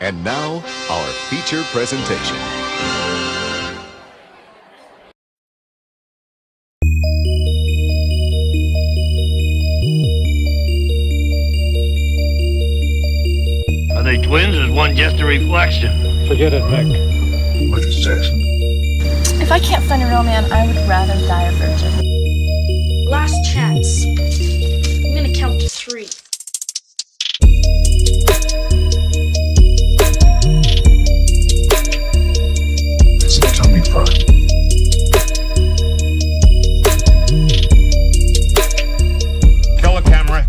And now, our feature presentation. Are they twins or is one just a reflection? Forget it, Mick. What is this? If I can't find a real man, I would rather die a virgin. Last chance. I'm gonna count to 3. It's a tummy fry. Kill the camera.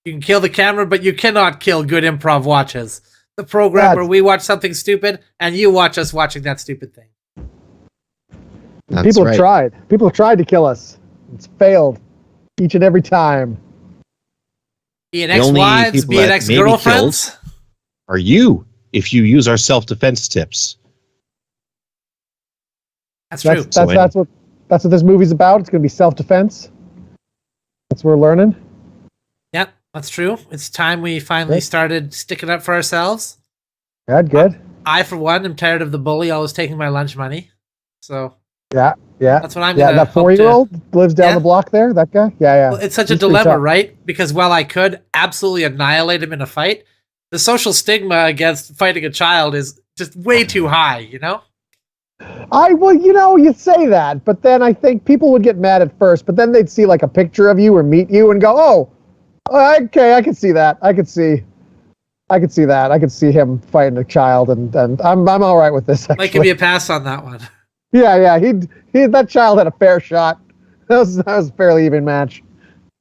You can kill the camera, but you cannot kill good improv watches. The program where we watch something stupid and you watch us watching that stupid thing. People have tried. People have tried to kill us. It's failed each and every time. Be it ex-wives, be it ex-girlfriends. Are you, if you use our self-defense tips. That's true. That's what this movie's about. It's going to be self-defense. That's what we're learning. Yep, that's true. It's time we finally started sticking up for ourselves. Good. I, for one, am tired of the bully always taking my lunch money. So yeah. That's what I'm gonna that 4-year-old lives down the block there. That guy. Yeah. Well, it's such a dilemma, right? Because while I could absolutely annihilate him in a fight, the social stigma against fighting a child is just way too high. You know. You say that, but then I think people would get mad at first, but then they'd see like a picture of you or meet you and go, "Oh, okay, I can see that. I could see that. I could see him fighting a child, and I'm all right with this." Actually. Might give you a pass on that one. Yeah. That child had a fair shot. That was a fairly even match.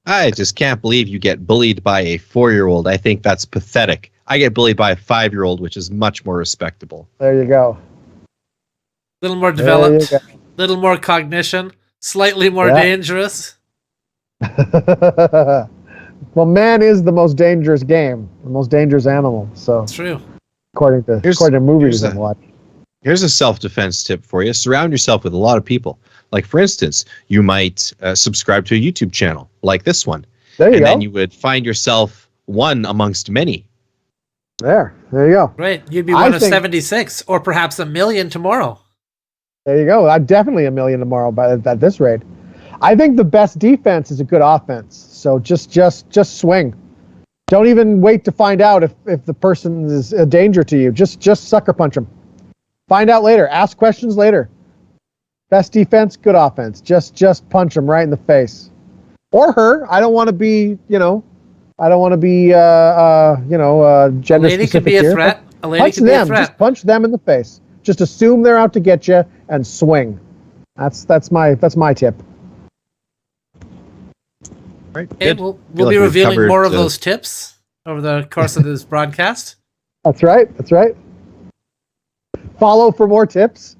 I just can't believe you get bullied by a 4-year-old. I think that's pathetic. I get bullied by a 5-year-old, which is much more respectable. There you go. A little more developed, little more cognition, slightly more dangerous. Well, man is the most dangerous game, the most dangerous animal. So it's true. According to movies and what. Here's a self-defense tip for you. Surround yourself with a lot of people. Like, for instance, you might subscribe to a YouTube channel like this one. There you go. And then you would find yourself one amongst many. There you go. Right. You'd be one of 76 or perhaps a million tomorrow. There you go. I'm definitely a million tomorrow at this rate. I think the best defense is a good offense. So just swing. Don't even wait to find out if the person is a danger to you. Just sucker punch them. Find out later. Ask questions later. Best defense, good offense. Just punch them right in the face, or her. I don't want to be, gender specific. A lady could be a threat. A lady could be a threat. Just punch them in the face. Just assume they're out to get you and swing. That's my tip. Right. Okay, we'll be revealing more of those tips over the course of this broadcast. That's right. Follow for more tips.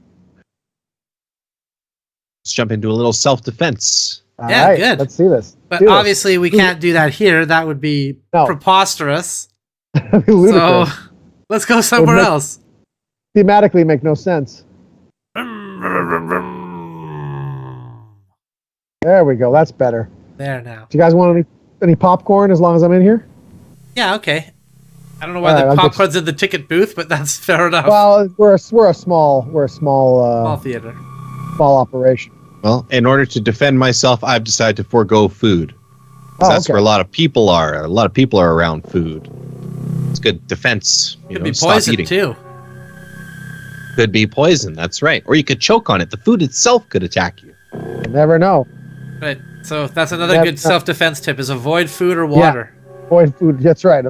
Let's jump into a little self-defense. Yeah, right, good. Let's see this. But obviously we can't do that here. That would be preposterous. Ludicrous. So let's go somewhere else. Thematically make no sense. There we go. That's better. There now. Do you guys want any popcorn as long as I'm in here? Yeah, okay. I don't know why the popcorn's in the ticket booth, but that's fair enough. Well, we're a small theater. Small operation. Well, in order to defend myself, I've decided to forego food. That's where a lot of people are. A lot of people are around food. It's good defense. Could be poison too. Could be poison. That's right. Or you could choke on it. The food itself could attack you. You never know. Right. So that's another good self-defense tip: is avoid food or water. Yeah, avoid food. That's right.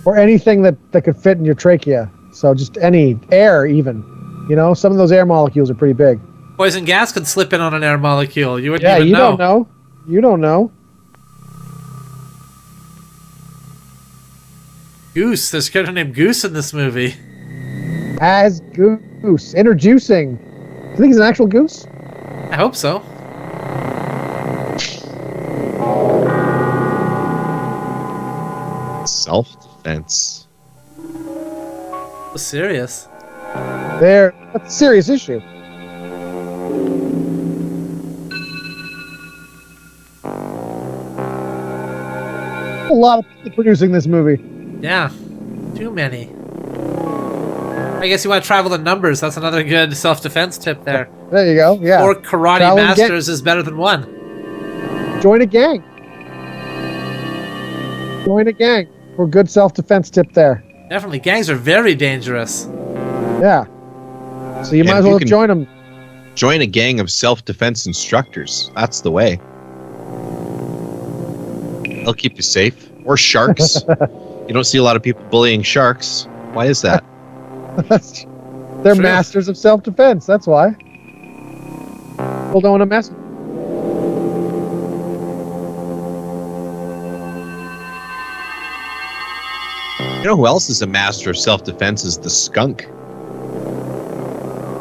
Or anything that could fit in your trachea. So just any air, even. Some of those air molecules are pretty big. Poison gas could slip in on an air molecule. You wouldn't even know. Don't know. You don't know. Goose. There's a character named Goose in this movie. As Goose. Introducing. Do you think he's an actual goose? I hope so. Self-defense. Serious. That's a serious issue. A lot of people producing this movie. Yeah, too many. I guess you want to travel in numbers. That's another good self-defense tip there. There you go. Yeah. Four karate Travel in masters is better than one. Join a gang. Join a gang. For good self-defense tip there. Definitely, gangs are very dangerous. Yeah. So you might as well join them. Join a gang of self-defense instructors. That's the way. They'll keep you safe. Or sharks. You don't see a lot of people bullying sharks. Why is that? They're masters of self-defense. That's why. People don't want to mess. You know who else is a master of self-defense is the skunk.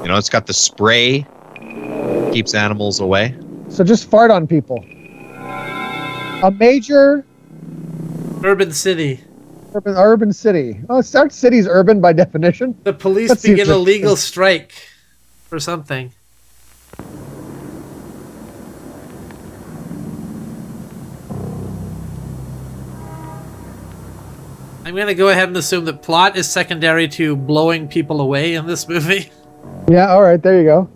You know, it's got the spray, keeps animals away. So just fart on people. A major Urban city. urban city. Oh, our city's urban by definition. The police That seems begin a like- legal strike for something. I'm going to go ahead and assume that plot is secondary to blowing people away in this movie. Yeah, all right, there you go.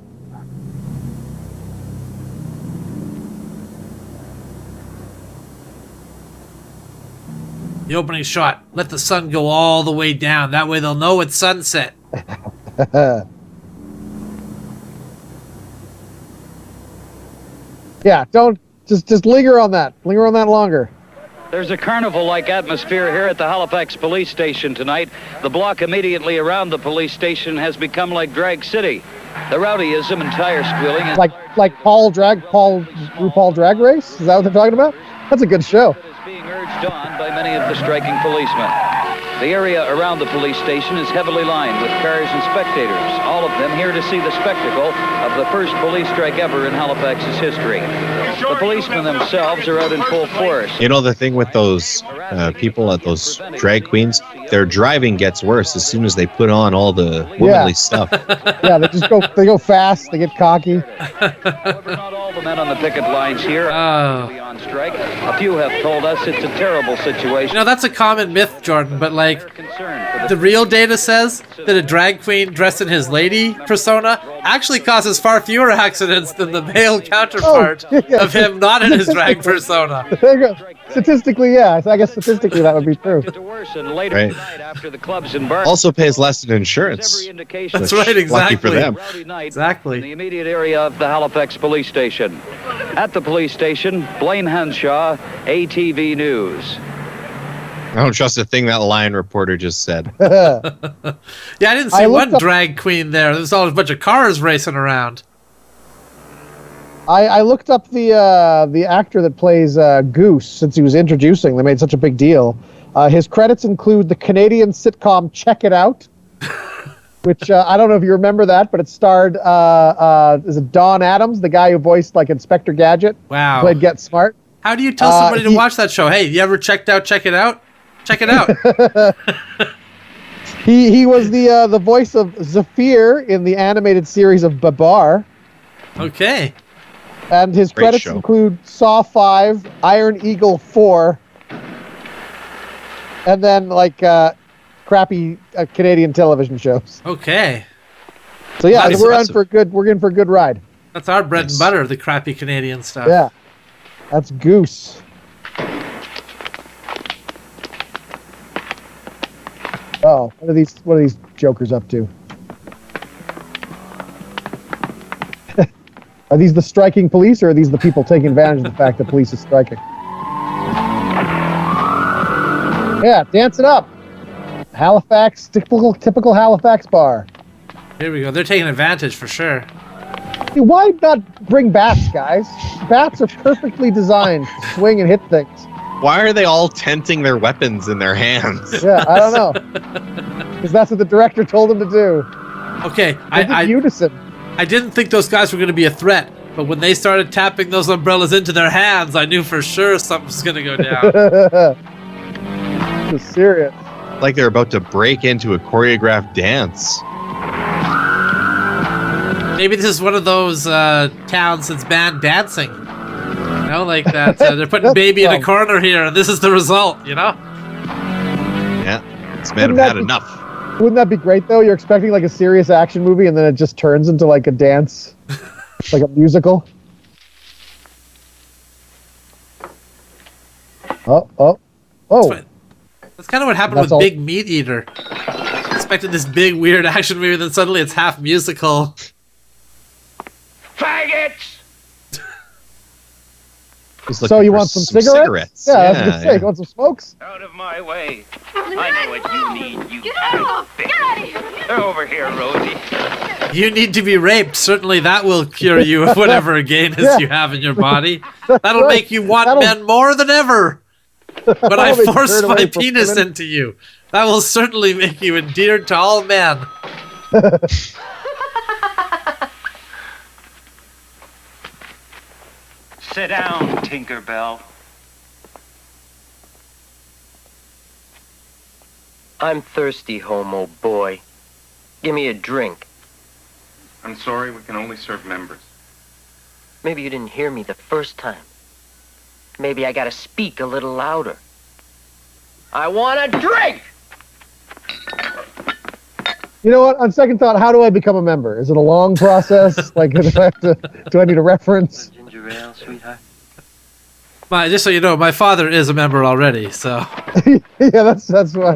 The opening shot. Let the sun go all the way down. That way they'll know it's sunset. Yeah, don't just linger on that. Linger on that longer. There's a carnival-like atmosphere here at the Halifax police station tonight. The block immediately around the police station has become like Drag City. The rowdyism and tire squealing is Like RuPaul Drag Race? Is that what they're talking about? That's a good show. being urged on by many of the striking policemen. The area around the police station is heavily lined with cars and spectators, all of them here to see the spectacle of the first police strike ever in Halifax's history. The policemen themselves are out in full force. You know the thing with those people at those drag queens? Their driving gets worse as soon as they put on all the womanly stuff. Yeah, they go fast, they get cocky. However, not all the men on the picket lines here are on strike. A few have told us it's a terrible situation. You know, that's a common myth, Jordan, but like, They're concerned for the real data says that a drag queen dressed in his lady persona actually causes far fewer accidents than the male counterpart yeah. of him not in his drag persona. There you go. Statistically, yeah. I guess statistically that would be true. to worsen later Right. tonight after the club's embark. Also pays less in insurance. Every indication That's of right, a exactly. Lucky for them. rowdy night Exactly. in the immediate area of the Halifax police station. At the police station, Blaine Henshaw, ATV News. I don't trust a thing that Lion reporter just said. Yeah, I didn't see I one looked up- drag queen there. There was all a bunch of cars racing around. I looked up the actor that plays Goose since he was introducing. They made such a big deal. His credits include the Canadian sitcom Check It Out, which I don't know if you remember that, but it starred is it Don Adams, the guy who voiced like Inspector Gadget, Wow. played Get Smart. How do you tell somebody to he- watch that show? Hey, you ever checked out Check It Out? Check it out. He was the voice of Zafir in the animated series of Babar. Okay. And his Great credits show. include Saw 5, Iron Eagle 4, and then like crappy Canadian television shows. Okay. So yeah, Nice. we're in for a good ride. That's our bread Nice. and butter, the crappy Canadian stuff. Yeah, that's Goose. Oh, what are these jokers up to? Are these the striking police, or are these the people taking advantage of the fact that police is striking? Yeah, dance it up. Halifax, typical Halifax bar. Here we go. They're taking advantage for sure. Hey, why not bring bats, guys? Bats are perfectly designed to swing and hit things. Why are they all tenting their weapons in their hands? Yeah, I don't know. Because that's what the director told them to do. Okay, I unison. I didn't think those guys were going to be a threat, but when they started tapping those umbrellas into their hands, I knew for sure something was going to go down. This is serious. Like they're about to break into a choreographed dance. Maybe this is one of those towns that's banned dancing. You know, like that. They're putting baby in a corner here, and this is the result, you know? Yeah. These men have had enough. Wouldn't that be great though? You're expecting like a serious action movie, and then it just turns into like a dance, like a musical. Oh! That's kind of what happened with Big Meat Eater. Expected this big weird action movie, then suddenly it's half musical. Faggots! So you want some cigarettes? Yeah, I was gonna say, you want some smokes? Out of my way. I know what you need, you get out of here. Over here, Rosie. You need to be raped. Certainly that will cure you of whatever gayness you have in your body. That'll make you want men more than ever. But I forced my penis into you. That will certainly make you endeared to all men. Sit down, Tinkerbell. I'm thirsty, homo boy. Give me a drink. I'm sorry, we can only serve members. Maybe you didn't hear me the first time. Maybe I gotta speak a little louder. I want a drink! You know what? On second thought, how do I become a member? Is it a long process? Like, do I need a reference? Ginger ale, sweetheart. Just so you know, my father is a member already, so... Yeah, that's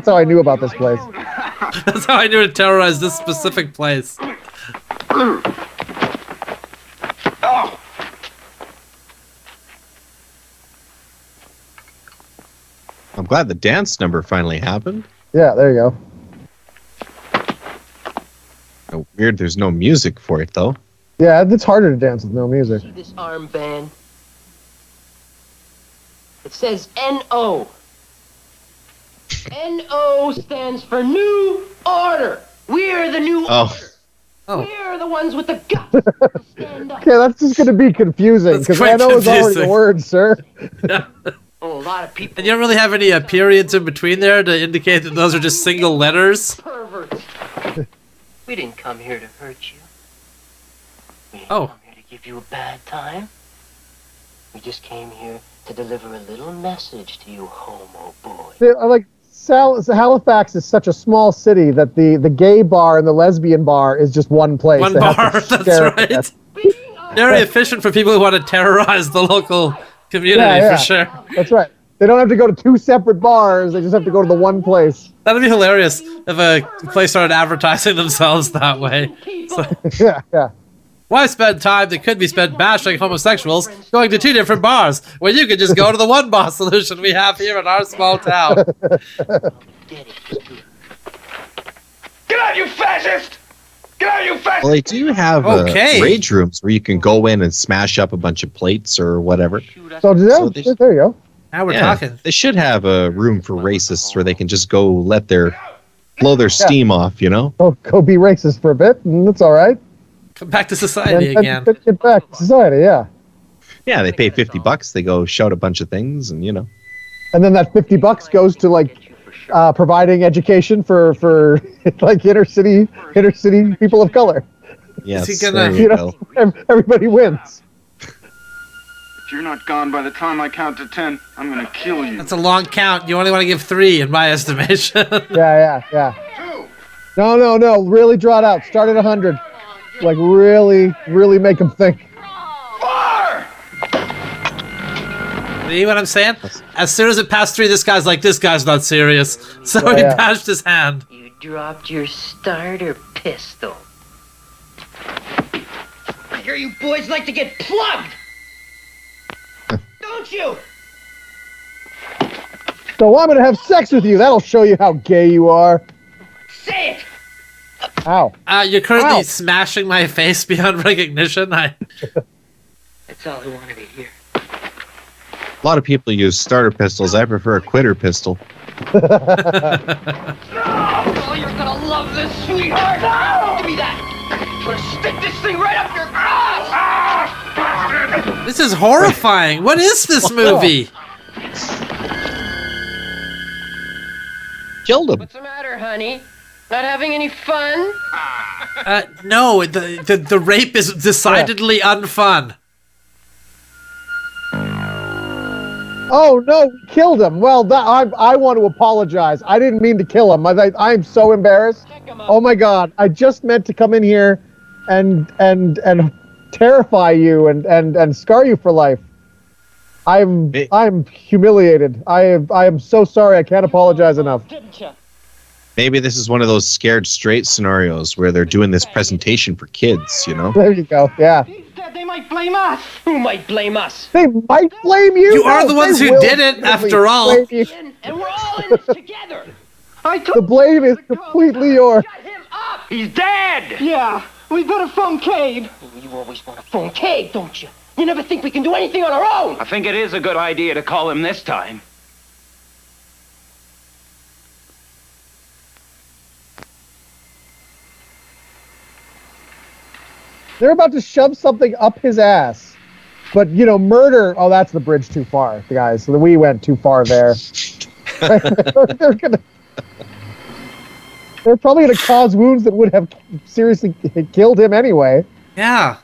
how I knew about this place. That's how I knew to terrorize this specific place. I'm glad the dance number finally happened. Yeah, there you go. Oh, weird, there's no music for it, though. Yeah, it's harder to dance with no music. See this armband? It says N-O. N-O stands for New Order. We're the New Order. We're the ones with the guts to stand up. Okay, that's just going to be confusing, because N-O is already a word, sir. Yeah. Oh, a lot of people. And you don't really have any periods in between there to indicate that those are just single letters? Perverts. We didn't come here to hurt you. We didn't come here to give you a bad time. We just came here to deliver a little message to you, homo boy. Like, Halifax is such a small city that the gay bar and the lesbian bar is just one place. One bar, that's right. Very efficient for people who want to terrorize the local community, for sure. That's right. They don't have to go to two separate bars. They just have to go to the one place. That'd be hilarious if a place started advertising themselves that way. So, yeah. Why spend time that could be spent bashing homosexuals going to two different bars when you could just go to the one bar solution we have here in our small town? Get out, you fascist! Get out, you fascist! Well, they do have rage rooms where you can go in and smash up a bunch of plates or whatever. So there you go. Now we're talking. They should have a room for racists where they can just go blow their steam off, you know? Go be racist for a bit, and that's all right. Come back to society again. Get back to society, yeah. Yeah, they pay $50. They go shout a bunch of things, and you know. And then that $50 goes to like providing education for like inner city people of color. Yes, everybody wins. If you're not gone by the time I count to 10, I'm gonna kill you. That's a long count. You only want to give 3 in my estimation. Yeah. No. Really draw it out. Start at 100. Like really make them think. 4! See what I'm saying? As soon as it passed 3, this guy's not serious. So he bashed his hand. You dropped your starter pistol. I hear you boys like to get plugged. Don't you? So I'm gonna have sex with you. That'll show you how gay you are. Say it. Ow. You're currently smashing my face beyond recognition. That's all I wanted to hear. A lot of people use starter pistols. I prefer a quitter pistol. Oh, you're gonna love this, sweetheart. No! Give me that. I'm gonna stick this thing right up your ass. This is horrifying. What is this movie? Killed him. What's the matter, honey? Not having any fun? No, the rape is decidedly unfun. Oh no, we killed him. Well, I want to apologize. I didn't mean to kill him. I'm so embarrassed. Oh my God! I just meant to come in here and terrify you and scar you for life. I'm humiliated. I am so sorry. I can't apologize enough. Maybe this is one of those scared straight scenarios where they're doing this presentation for kids, you know? There you go. Yeah. They might blame us. Who might blame us? They might blame you. You are the ones who did it, after all. And we're all in this together. The blame is completely yours. Shut him up. He's dead! Yeah, we better phone Cade. You always want to phone Cade, don't you? You never think we can do anything on our own. I think it is a good idea to call him this time. They're about to shove something up his ass. But, you know, murder... Oh, that's the bridge too far, guys. We went too far there. They're probably going to cause wounds that would have seriously killed him anyway. Yeah.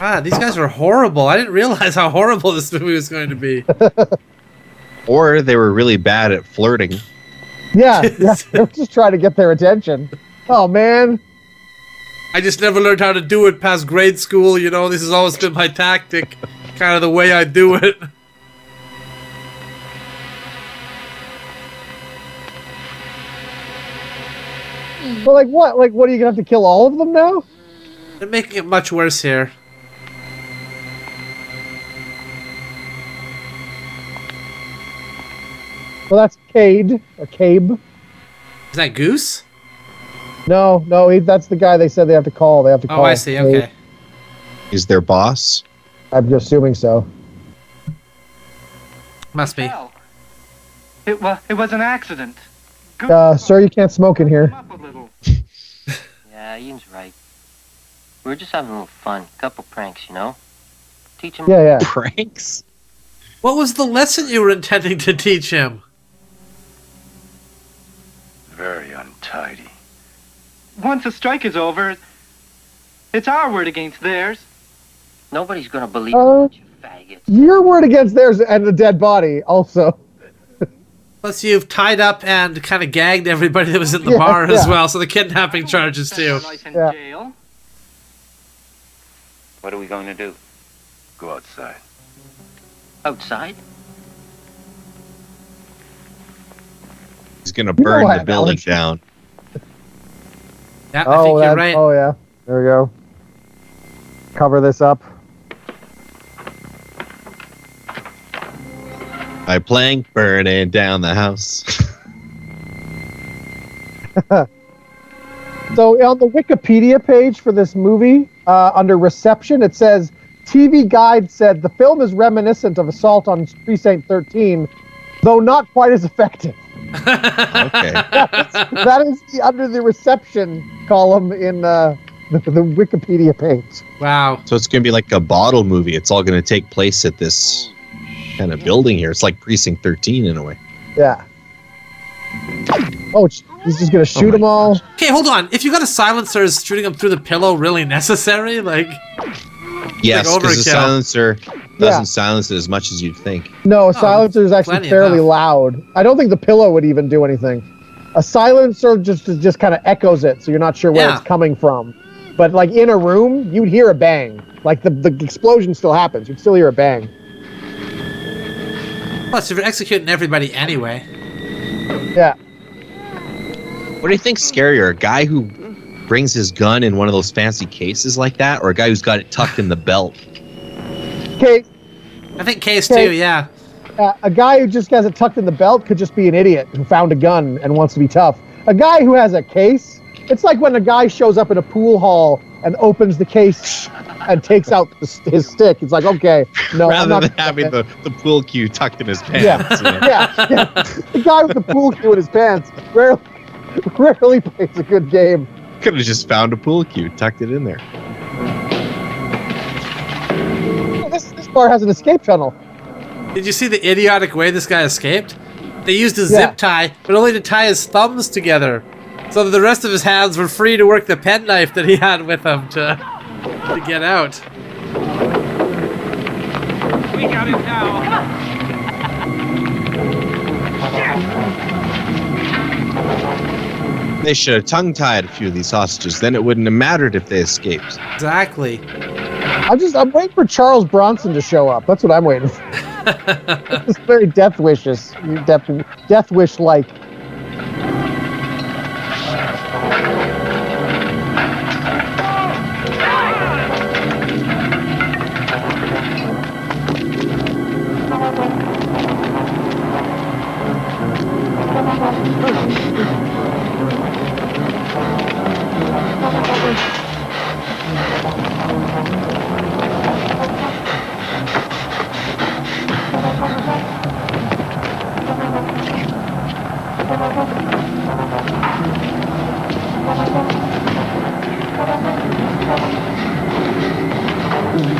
Ah, these guys are horrible. I didn't realize how horrible this movie was going to be. Or they were really bad at flirting. Yeah, they were just trying to get their attention. Oh, man. I just never learned how to do it past grade school, you know. This has always been my tactic. Kind of the way I do it. But like what? Like what, are you going to have to kill all of them now? They're making it much worse here. Well, that's Cade, or Cabe. Is that Goose? No, that's the guy they said they have to call. They have to call. Oh, I see, okay. He's their boss? I'm assuming so. Must be. It was an accident. Sir, you can't smoke in here. Yeah, Ian's right. We were just having a little fun. Couple pranks, you know? Teach him. Yeah. Pranks? What was the lesson you were intending to teach him? Very untidy. Once the strike is over, it's our word against theirs. Nobody's gonna believe you faggots. Your word against theirs and the dead body, also. Plus, you've tied up and kind of gagged everybody that was in the bar as well, so the kidnapping charges too. Yeah. What are we going to do? Go outside. Outside? He's gonna burn the building down. Yeah, I think you're right. Oh, yeah. There we go. Cover this up. I plank burning down the house. So on the Wikipedia page for this movie, under reception, it says, TV Guide said the film is reminiscent of Assault on Precinct 13, though not quite as effective. Okay. That is under the reception column in the Wikipedia page. Wow. So it's going to be like a bottle movie. It's all going to take place at this kind of building here. It's like Precinct 13 in a way. Yeah. Oh, he's just going to shoot them all? Okay, hold on. If you got a silencer, is shooting them through the pillow really necessary? Like, yes, like because the silencer doesn't silence it as much as you'd think. No, a silencer is actually fairly loud. I don't think the pillow would even do anything. A silencer just kind of echoes it, so you're not sure where it's coming from. But like in a room, you'd hear a bang. Like the explosion still happens. You'd still hear a bang. Plus, if you're executing everybody anyway. Yeah. What do you think's scarier? A guy who brings his gun in one of those fancy cases like that, or a guy who's got it tucked in the belt? Case. I think case too, yeah. A guy who just has it tucked in the belt could just be an idiot who found a gun and wants to be tough. A guy who has a case, it's like when a guy shows up in a pool hall and opens the case and takes out his stick. It's like, okay, no. Rather than having the pool cue tucked in his pants. Yeah. The guy with the pool cue in his pants rarely plays a good game. Could have just found a pool cue, tucked it in there. This bar has an escape tunnel. Did you see the idiotic way this guy escaped? They used a zip tie, but only to tie his thumbs together, so that the rest of his hands were free to work the penknife that he had with him to get out. We got him now. They should have tongue-tied a few of these hostages. Then it wouldn't have mattered if they escaped. Exactly. I'm waiting for Charles Bronson to show up. That's what I'm waiting for. It's very Death Wishes. Death Wish-like.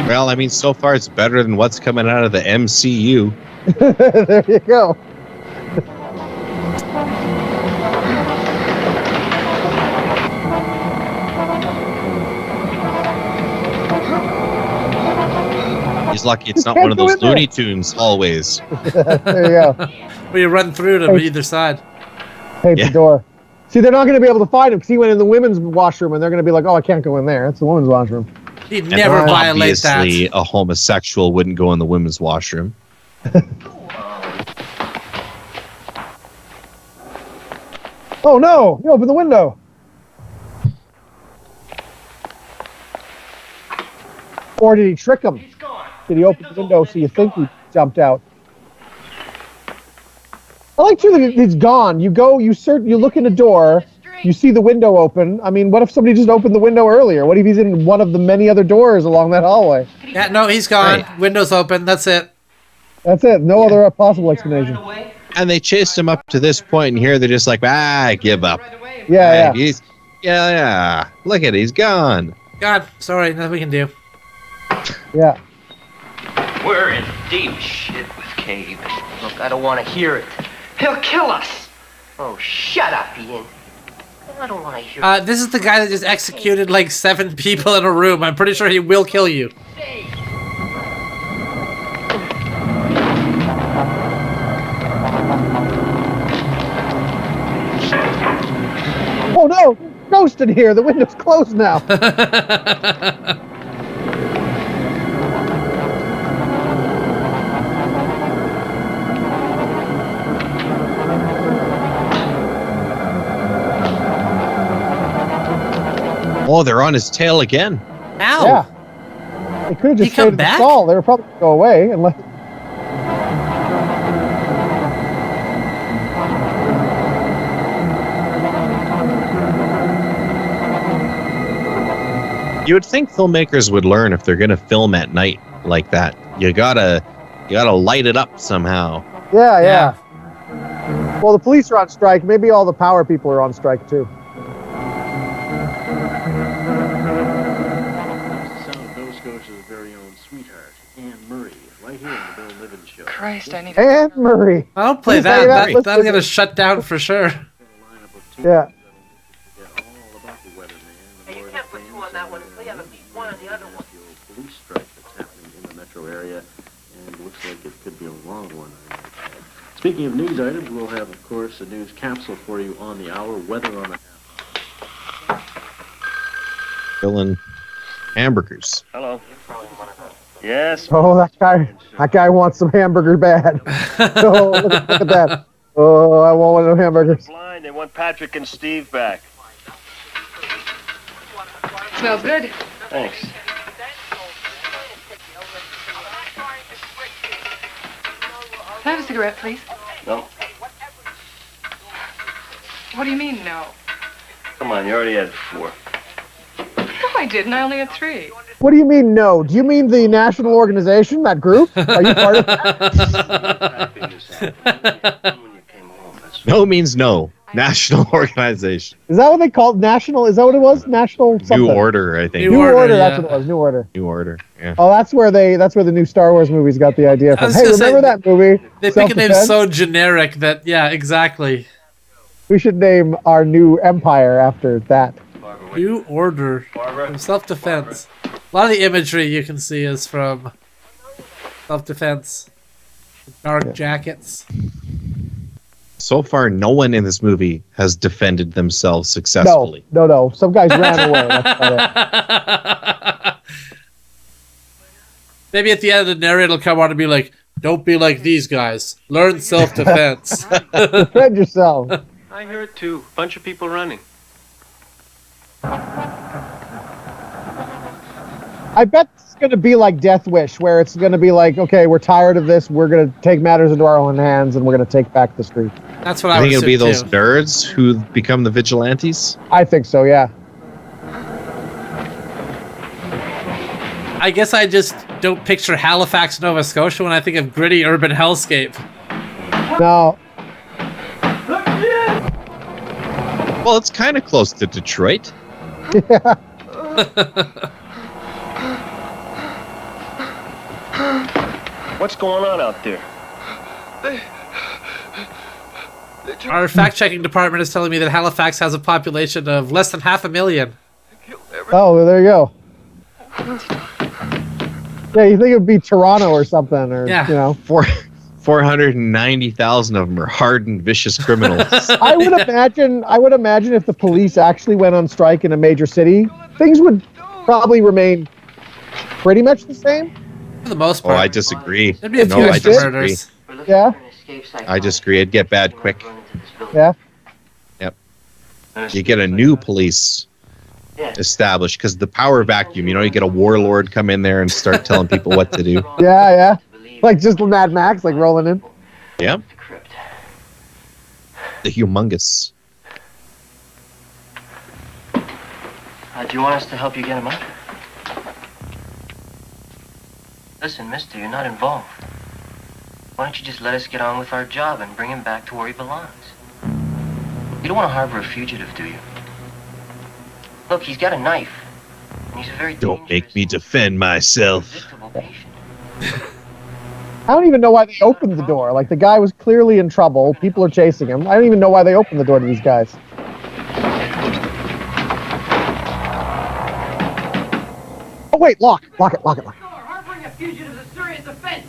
Well, I mean, so far it's better than what's coming out of the MCU. There you go. He's lucky it's not one of those Looney Tunes hallways. There you go. Where you run through to either side. Paint the door. See, they're not going to be able to find him because he went in the women's washroom, and they're going to be like, "Oh, I can't go in there. It's the women's washroom." He'd never violate that. Obviously, a homosexual wouldn't go in the women's washroom. Oh no! You opened the window. Or did he trick him? Did he open the window so you think he jumped out? I like too that he's gone. You go, you look in the door, you see the window open. I mean, what if somebody just opened the window earlier? What if he's in one of the many other doors along that hallway? Yeah, no, he's gone. Right. Window's open. That's it. That's it. No other possible explanation. And they chased him up to this point, and here they're just like, give up. Yeah, yeah. Look at it, he's gone. God, sorry, nothing we can do. Yeah. We're in deep shit with Cave. Look, I don't want to hear it. He'll kill us. Oh, shut up, Ian. I don't want to hear it. This is the guy that just executed like 7 people in a room. I'm pretty sure he will kill you. Oh no! Ghost in here! The window's closed now! Oh, they're on his tail again. Ow! Yeah. They could have just stayed in the stall. They were probably going to go away and let... You would think filmmakers would learn if they're going to film at night like that. You gotta light it up somehow. Yeah. Well, the police are on strike. Maybe all the power people are on strike too. Christ, I need Anne Murray. I'll play that. That'll get us shut down for sure. Yeah. You can't put 2 on that one. We have at least 1 on the other one. Police strike that's happening in the metro area, and looks like it could be a long one. Speaking of news items, we'll have, of course, a news capsule for you on the hour. Weather on the Filling hamburgers. Hello. Yes. Oh, that guy wants some hamburger bad. Oh, look at that. Oh, I want one of them hamburgers. Blind. They want Patrick and Steve back. Smells good. Thanks. Can I have a cigarette, please? No. What do you mean, no? Come on, you already had 4. No, I didn't. I only had 3. What do you mean, no? Do you mean the national organization, that group? Are you part of that? No means no. National organization. Is that what they called national? Is that what it was? National something? New Order, I think. New Order, that's what it was. New Order. New Order, yeah. Oh, that's where the new Star Wars movies got the idea from. Hey, remember that movie? They pick a name so generic that, yeah, exactly. We should name our new empire after that. New Order. From self-defense. A lot of the imagery you can see is from self-defense. Dark jackets. so far, no one in this movie has defended themselves successfully. No. Some guys ran away. That's about it. Maybe at the end, the narrator will come on and be like, "Don't be like these guys. Learn self-defense." Defend yourself. I heard too. Bunch of people running. I bet it's going to be like Death Wish, where it's going to be like, okay, we're tired of this. We're going to take matters into our own hands, and we're going to take back the street. That's what I I think would it'll be those too. nerds who become the vigilantes. I think so, yeah. I guess I just don't picture Halifax, Nova Scotia when I think of gritty urban hellscape. No. Well, it's kind of close to Detroit. Yeah. What's going on out there? Our fact-checking department is telling me that Halifax has a population of less than 500,000. Oh, there you go. Yeah, you think it would be Toronto or something, or Yeah. you know. 490,000 of them are hardened, vicious criminals. I would imagine if the police actually went on strike in a major city, things would probably remain pretty much the same. For the most Oh, part. I disagree. There'd be a No, few I extra disagree. murders. Yeah. I disagree. It'd get bad quick. Yeah. Yep. You get a new police established because the power vacuum. You get a warlord come in there and start telling people what to do. Yeah. Like just Mad Max, like rolling in. Yeah. The humongous. Do you want us to help you get him out? Listen, mister, you're not involved. Why don't you just let us get on with our job and bring him back to where he belongs? You don't want to harbor a fugitive, do you? Look, he's got a knife. And he's a very Don't make me defend myself. I don't even know why they opened the door. Like the guy was clearly in trouble. People are chasing him. I don't even know why they opened the door to these guys. Oh wait, lock it. Harboring a fugitive is a serious offense.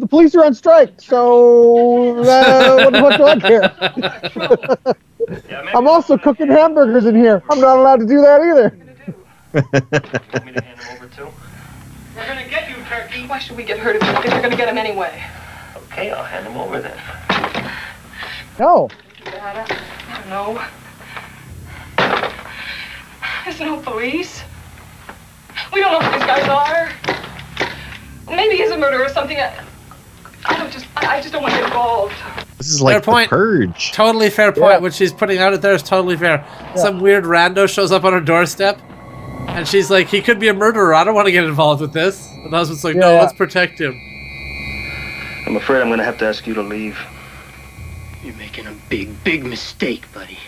The police are on strike, so what the fuck do I care? I'm also cooking hamburgers in here. I'm not allowed to do that either. We're gonna get you, Turkey. Why should we get hurt if you're gonna get him anyway? Okay, I'll hand him over then. No. I don't know. There's no police. We don't know who these guys are. Maybe he's a murderer or something. I just don't want to get involved. This is like Fair point. The Purge. Totally fair point. What she's putting out there is totally fair. Some weird rando shows up on her doorstep, and she's like, "He could be a murderer. I don't want to get involved with this." And the husband's like, "No, let's protect him." I'm afraid I'm going to have to ask you to leave. You're making a big mistake, buddy.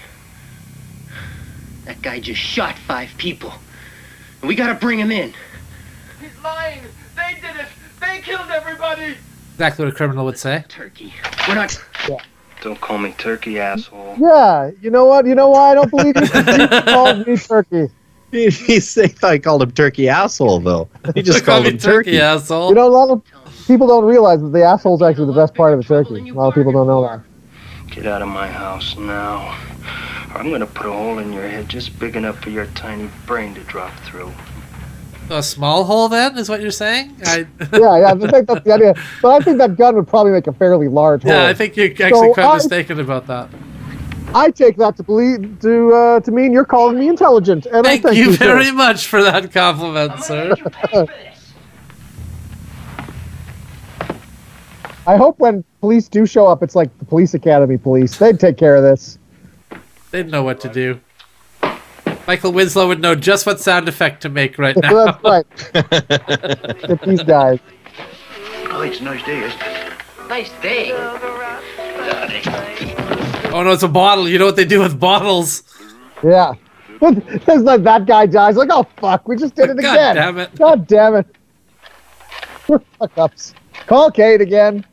That guy just shot 5 people. And we gotta bring him in. He's lying. They did it. They killed everybody. Exactly what a criminal would say. Turkey. We're not... Don't call me turkey, asshole. Yeah, you know what? You know why I don't believe you? You called me turkey. He thought I called him turkey asshole, though. He just called him turkey asshole. You know, a lot of people don't realize that the asshole's actually the best part of a turkey. A lot of people don't know that. Get out of my house now. Or I'm going to put a hole in your head just big enough for your tiny brain to drop through. A small hole, then, is what you're saying? Yeah, I think that's the idea. But I think that gun would probably make a fairly large hole. Yeah, I think you're actually quite mistaken about that. I take that to mean you're calling me intelligent. And Thank you very much for that compliment, sir. I hope when police do show up, it's like the police academy police. They'd take care of this. They'd know what to do. Michael Winslow would know just what sound effect to make right now. That's right. Get these guys. Oh, it's a nice day, isn't it? Nice day. Oh no, it's a bottle. You know what they do with bottles? Yeah. There's like that guy dies. Like, oh fuck, we just did it God again. damn it. God damn it. We're fuck ups. Call Kate again.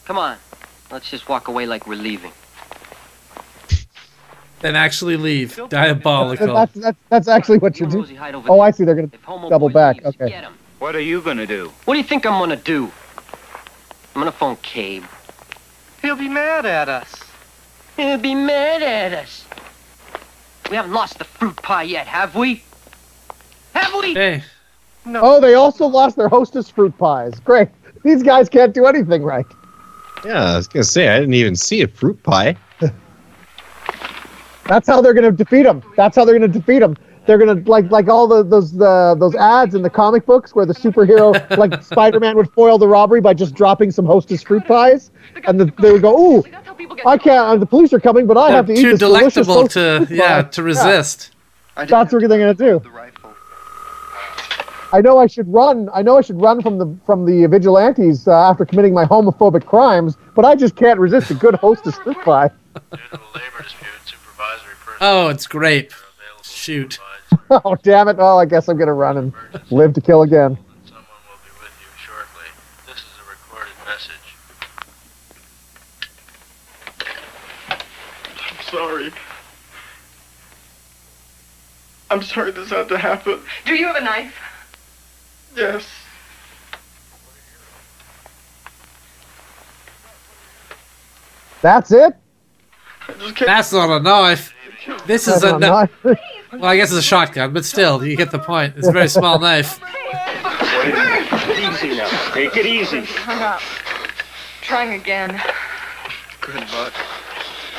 Come on. Let's just walk away like we're leaving. Then actually leave. Diabolical. That's actually what you're doing. Oh, I see. They're gonna double back. Okay. What are you gonna do? What do you think I'm gonna do? I'm gonna phone Cabe. He'll be mad at us. He'll be mad at us. We haven't lost the fruit pie yet, have we? Have we? Hey. No. Oh, they also lost their hostess fruit pies. Great. These guys can't do anything right. Yeah, I was gonna say I didn't even see a fruit pie. That's how they're gonna defeat them. That's how they're gonna defeat them. They're gonna like all those ads in the comic books where the superhero like Spider-Man would foil the robbery by just dropping some hostess fruit pies, and they would go, "Ooh, I can't. The police are coming, but I have to eat this delicious hostess fruit pie." to resist. Yeah. That's what they're gonna do. I know I should run from the vigilantes after committing my homophobic crimes, but I just can't resist a good hostess fruit pie. Oh, it's grape. Shoot. Oh, damn it. Well, I guess I'm going to run and live to kill again. Someone will be with you shortly. This is a recorded message. I'm sorry. I'm sorry this had to happen. Do you have a knife? Yes. That's it? That's not a knife. This is a knife. Well, I guess it's a shotgun, but still, you get the point. It's a very small knife. Easy now. Take it easy. Hung up. Trying again. Good luck.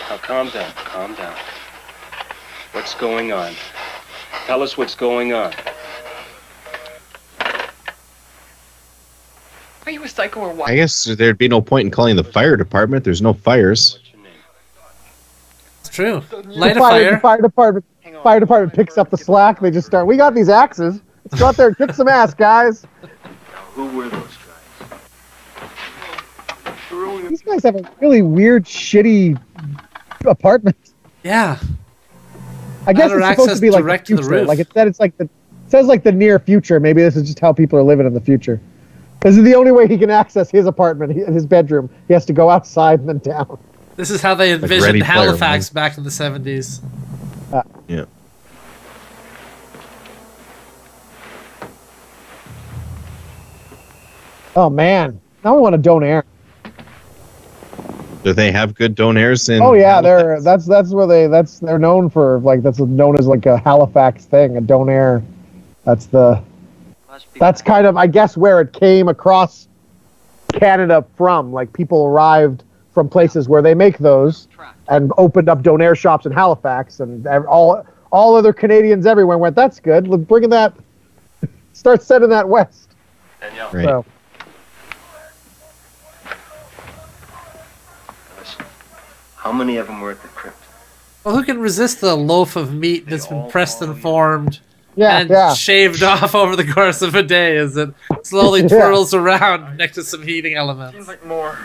Now calm down. Calm down. What's going on? Tell us what's going on. Are you a psycho or what? I guess there'd be no point in calling the fire department. There's no fires. It's true. Light a The fire. fire department picks up the slack. They just start, we got these axes. Let's go out there and kick some ass, guys. Now, who were those guys? These guys have a really weird, shitty apartment. Yeah. I guess it's supposed to be like direct the to the future. roof. Like it said, it says like the near future. Maybe this is just how people are living in the future. This is the only way he can access his apartment, his bedroom. He has to go outside and then down. This is how they Ready envisioned Player Halifax One. back in the 70s. Yeah. Oh man, now we want to donair. Do they have good donairs in? Oh yeah, Halifax? they're known for that's known as like a Halifax thing, a donair. That's kind of, I guess, where it came across Canada from. Like people arrived from places where they make those and opened up donair shops in Halifax, and all other Canadians everywhere went, that's good. Let's bring that, start sending that west. Right. So, How many of them were at the crypt? Well, who can resist the loaf of meat that's been pressed and formed and yeah. shaved off over the course of a day as it slowly twirls around next to some heating elements? Seems like more.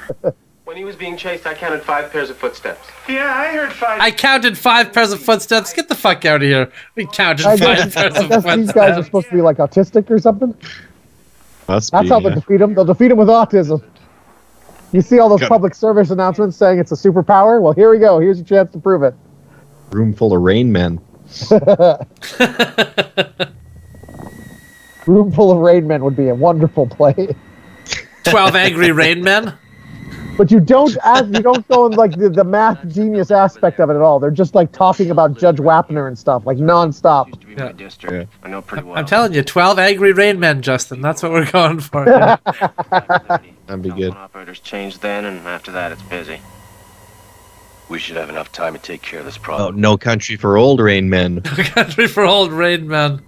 When he was being chased, I counted 5 pairs of footsteps. Yeah, I heard 5. I counted 5 pairs of footsteps. Get the fuck out of here. We counted I 5 guess, pairs I of guess these guys are footsteps. supposed to be like autistic or something. Must That's be, how they'll defeat him. They'll defeat him with autism. You see all those Good. public service announcements saying it's a superpower? Well, here we go. Here's your chance to prove it. Room full of rain men. Room full of rain men would be a wonderful play. 12 angry rain men? But you don't go in like the math genius aspect of it at all. They're just like talking about Judge Wapner and stuff, like nonstop. Used to be my district. I know pretty well. I'm telling you, 12 angry rain men, Justin. That's what we're going for. Yeah. That'd be good. Operators changed then, and after that, it's busy. We should have enough time to take care of this Oh, problem. no country for old rain men. Country for old rain men.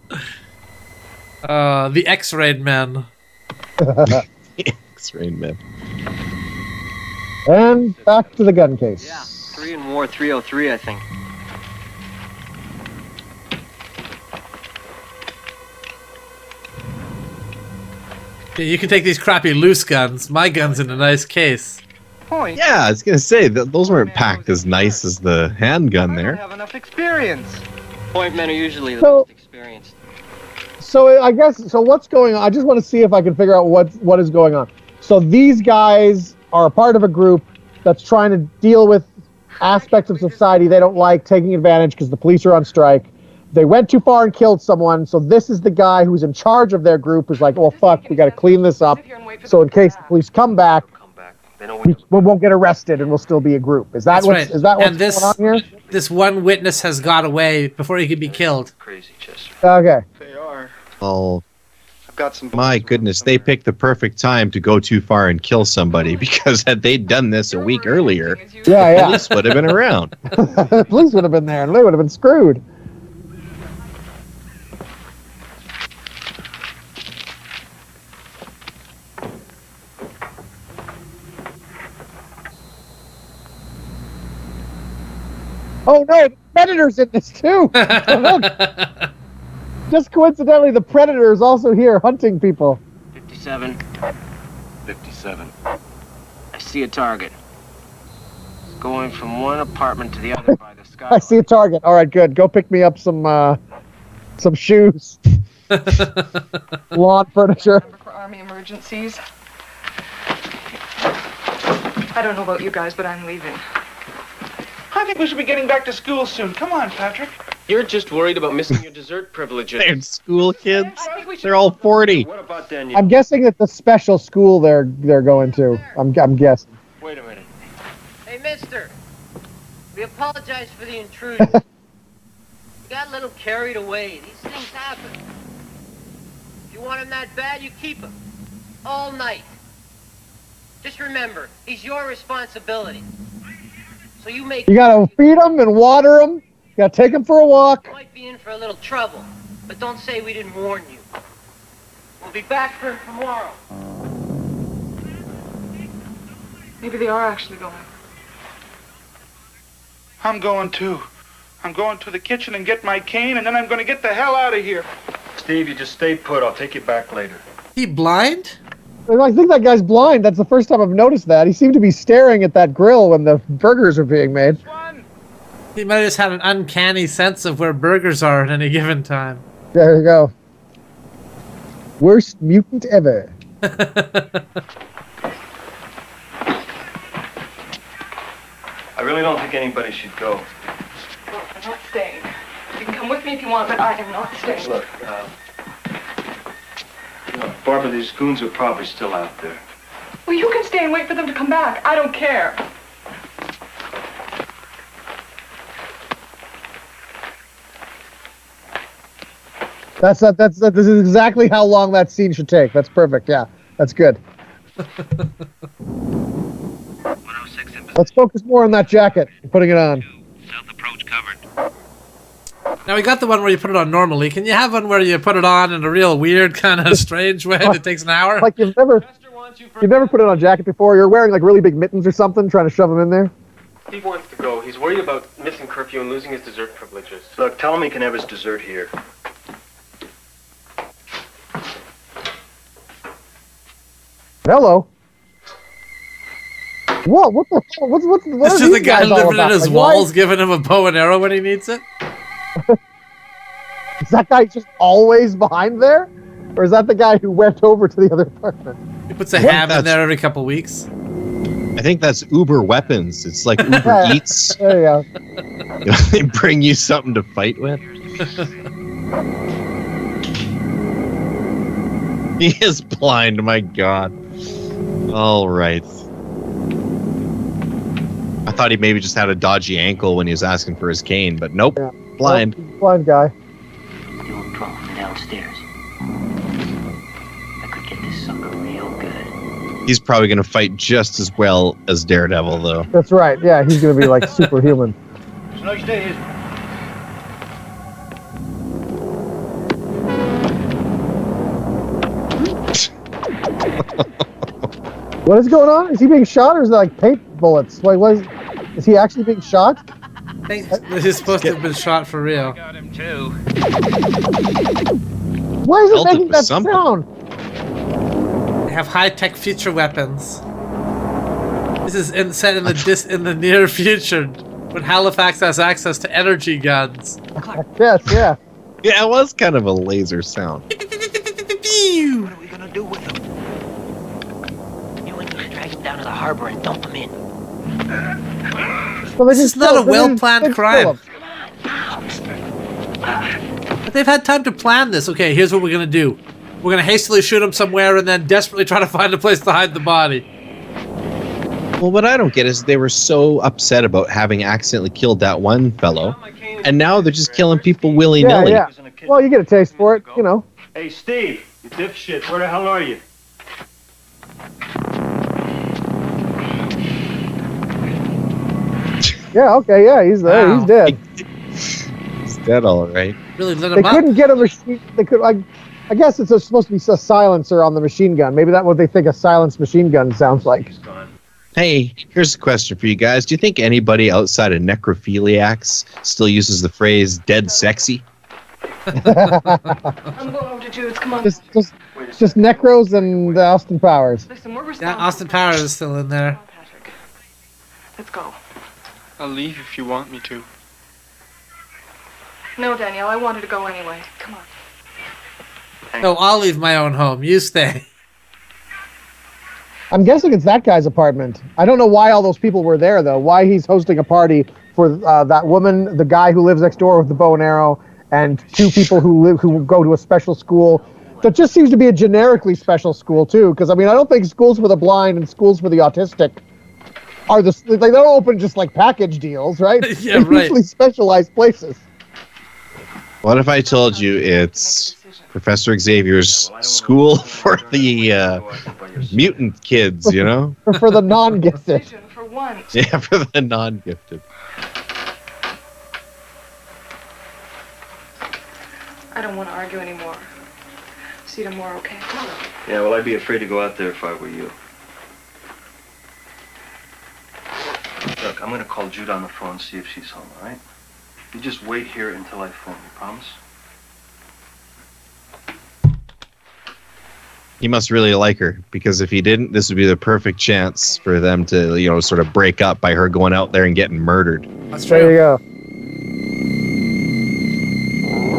The X-rain men. Rain men. And back to the gun case. Yeah, 3 in War 303, I think. Yeah, you can take these crappy loose guns. My gun's in a nice case. Point. Yeah, I was gonna say those weren't packed as nice as the handgun I don't there. have enough experience. Point men are usually the So- least experienced. So I guess, so what's going on? I just want to see if I can figure out what is going on. So these guys are a part of a group that's trying to deal with aspects of society they don't like, taking advantage because the police are on strike. They went too far and killed someone, so this is the guy who's in charge of their group who's like, well, fuck, we got to clean this up. So in case the police come back, We won't get arrested and we'll still be a group. Is that That's right. is that what's And this, going on here? this one witness has got away before he could be killed. Crazy, Chester. Okay. They are. Oh, I've got some. my goodness. They picked the perfect time to go too far and kill somebody, because had they done this a week earlier, Yeah, police would have been around. The police would have been there and they would have been screwed. Oh no, the Predator's in this too! Oh, look. Just coincidentally, the Predator is also here hunting people. 57. 57. I see a target. Going from one apartment to the other by the sky. I see a target. All right, good. Go pick me up some shoes, lawn furniture. For army emergencies. I don't know about you guys, but I'm leaving. I think we should be getting back to school soon. Come on, Patrick. You're just worried about missing your dessert privileges. They're school kids. They're all 40. What about Danielle? I'm guessing it's the special school they're going to. I'm guessing. Wait a minute. Hey, mister. We apologize for the intrusion. We got a little carried away. These things happen. If you want him that bad, you keep him. All night. Just remember, he's your responsibility. So you make... You gotta feed them and water them. You gotta take them for a walk. You might be in for a little trouble, but don't say we didn't warn you. We'll be back for him tomorrow. Maybe they are actually going. I'm going too. I'm going to the kitchen and get my cane, and then I'm going to get the hell out of here. Steve, you just stay put. I'll take you back later. He blind? I think that guy's blind. That's the first time I've noticed that. He seemed to be staring at that grill when the burgers are being made. He might have just had an uncanny sense of where burgers are at any given time. There you go. Worst mutant ever. I really don't think anybody should go. Look, I'm not staying. You can come with me if you want, but I am not staying. Look, Barbara, these goons are probably still out there. Well, you can stay and wait for them to come back. I don't care. This is exactly how long that scene should take. That's perfect. Yeah, that's good. Let's focus more on that jacket. Putting it on. Now we got the one where you put it on normally. Can you have one where you put it on in a real weird kind of strange way that takes an hour? Like you've never put it on a jacket before. You're wearing like really big mittens or something, trying to shove them in there. Steve wants to go. He's worried about missing curfew and losing his dessert privileges. Look, tell him he can have his dessert here. Hello. Whoa! What the hell? What It's are just a these guy guys all living in about? his Like, walls giving him a bow and arrow when he needs it. Is that guy just always behind there? Or is that the guy who went over to the other apartment? He puts a ham in there every couple weeks. I think that's Uber Weapons. It's like Uber Eats. There you go. They bring you something to fight with. He is blind, my God. All right. I thought he maybe just had a dodgy ankle when he was asking for his cane, but nope. Yeah. Blind. Oh, blind guy. Still drunk from downstairs. I could get this sucker real good. He's probably going to fight just as well as Daredevil, though. That's right. Yeah, he's going to be like superhuman. It's a nice day, isn't it? What is going on? Is he being shot or is it like paint bullets? Like, is he actually being shot? I think he's supposed to have been shot for real. Got him too. Why is it Felt it making was that something. sound? They have high-tech future weapons. This is set in the near future, when Halifax has access to energy guns. Yes, yeah. Yeah, it was kind of a laser sound. What are we gonna do with him? You and me drag him down to the harbor and dump him in. Well, This is not a well-planned crime. But they've had time to plan this. Okay, here's what we're gonna do. We're gonna hastily shoot him somewhere and then desperately try to find a place to hide the body. Well, what I don't get is they were so upset about having accidentally killed that one fellow, and now they're just killing people willy-nilly. Yeah. Well, you get a taste for it, you know. Hey, Steve, you dipshit, where the hell are you? Yeah, okay, yeah, he's there. Wow. He's dead. He's dead, all right. Really lit They him up. couldn't get a machine. They could. I guess it's supposed to be a silencer on the machine gun. Maybe that's what they think a silenced machine gun sounds like. Hey, here's a question for you guys. Do you think anybody outside of necrophiliacs still uses the phrase "dead sexy"? I'm going over to Jude's. Come on. Just Necros and Austin Powers. Listen, we're Yeah, responsible. Austin Powers is still in there. Patrick, let's go. I'll leave if you want me to. No, Danielle, I wanted to go anyway. Come on. No, I'll leave my own home. You stay. I'm guessing it's that guy's apartment. I don't know why all those people were there, though. Why he's hosting a party for that woman, the guy who lives next door with the bow and arrow, and two people who go to a special school. That just seems to be a generically special school, too. Because, I mean, I don't think schools for the blind and schools for the autistic are they don't open just like package deals, right? Yeah, They're right. usually specialized places. What if I told you it's Professor Xavier's school for the mutant kids, you know? For the non-gifted. For once. Yeah, for the non-gifted. I don't want to argue anymore. See you tomorrow, okay? Yeah, well, I'd be afraid to go out there if I were you. Look, I'm going to call Jude on the phone, see if she's home, all right? You just wait here until I phone you, promise? He must really like her, because if he didn't, this would be the perfect chance for them to, you know, sort of break up by her going out there and getting murdered. That's true. There you go.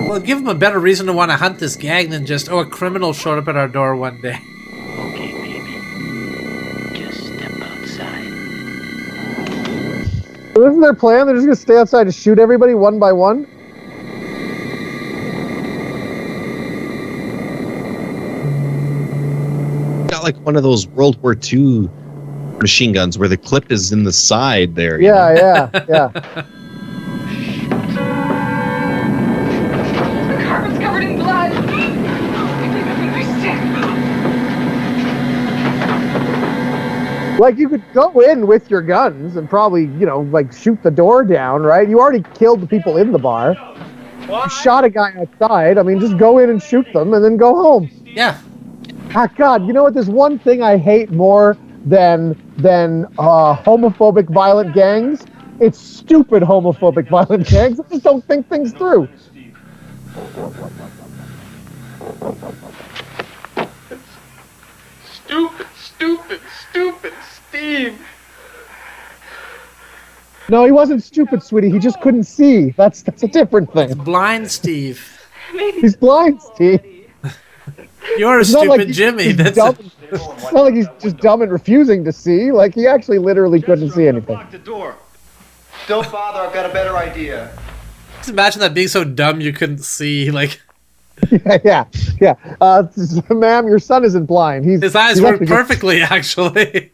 Well, give him a better reason to want to hunt this gang than just, a criminal showed up at our door one day. Okay, baby. Just step outside. So isn't their plan? They're just going to stay outside to shoot everybody one by one? Got like one of those World War II machine guns where the clip is in the side there. you know? Yeah. The carpet's covered in blood. Like, you could go in with your guns and probably, you know, like, shoot the door down, right? You already killed the people in the bar. You shot a guy outside. I mean, just go in and shoot them and then go home. Yeah. Ah, God, you know what? There's one thing I hate more than homophobic violent gangs. It's stupid homophobic violent gangs that just don't think things through. Stupid Steve. No, he wasn't stupid, sweetie. He just couldn't see. That's a different thing. Blind Steve. He's blind, Steve. You're a It's not stupid like Jimmy. he's That's dumb. It's not like he's just dumb and refusing to see. Like, he actually literally couldn't see anything. Lock the door. Don't bother, I've got a better idea. Just imagine that being so dumb you couldn't see. Like, Yeah. Ma'am, your son isn't blind. his eyes he's work actually just- perfectly, actually.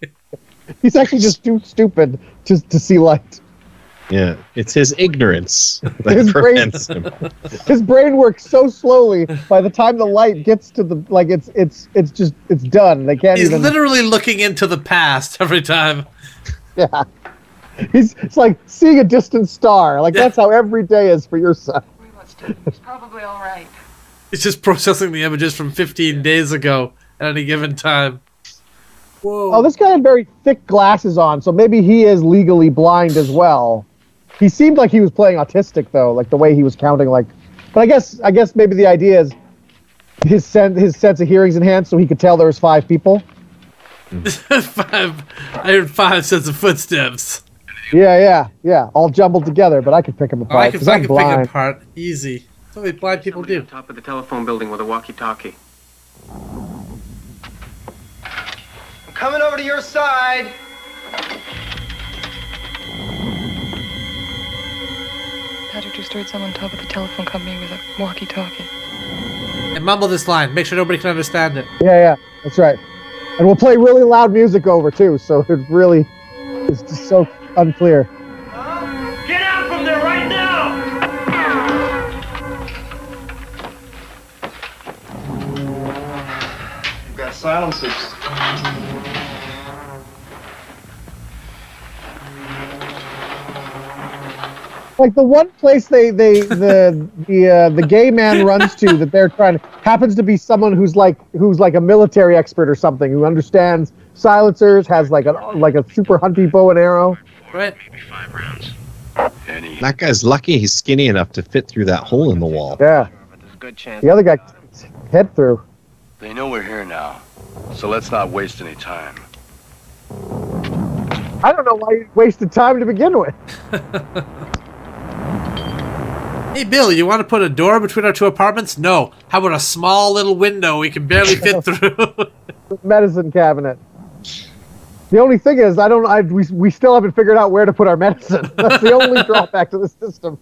He's actually just too stupid just to see light. Yeah, it's his ignorance that His brain- prevents him. His brain works so slowly. By the time the light gets to the it's done. They can't He's even. literally looking into the past every time. Yeah. It's like seeing a distant star. Like, that's how every day is for your son. He's probably all right. He's just processing the images from 15 days ago at any given time. Whoa. Oh, this guy had very thick glasses on, so maybe he is legally blind as well. He seemed like he was playing autistic, though, like the way he was counting. Like, but I guess maybe the idea is his sense of hearing's enhanced, so he could tell there was 5 people. I heard 5 sets of footsteps. Yeah, all jumbled together. But I could pick them apart. I can 'cause I'm pick blind. it apart. Easy. That's what blind people do. Top of the telephone building with a walkie-talkie. I'm coming over to your side. Patrick just heard someone top of the telephone company with a walkie-talkie. And mumble this line. Make sure nobody can understand it. Yeah, that's right. And we'll play really loud music over too, so it really It's just so unclear. Get out from there right now! You've got silencers. Like the one place the gay man runs to that they're trying to happens to be someone who's like a military expert or something who understands silencers, has like a super hunty bow and arrow. Right. That guy's lucky he's skinny enough to fit through that hole in the wall. Yeah. Good chance. The other guy head through. They know we're here now, so let's not waste any time. I don't know why you wasted time to begin with. Hey, Bill, you want to put a door between our two apartments? No. How about a small little window we can barely fit through? Medicine cabinet. The only thing is, we still haven't figured out where to put our medicine. That's the only drawback to the system.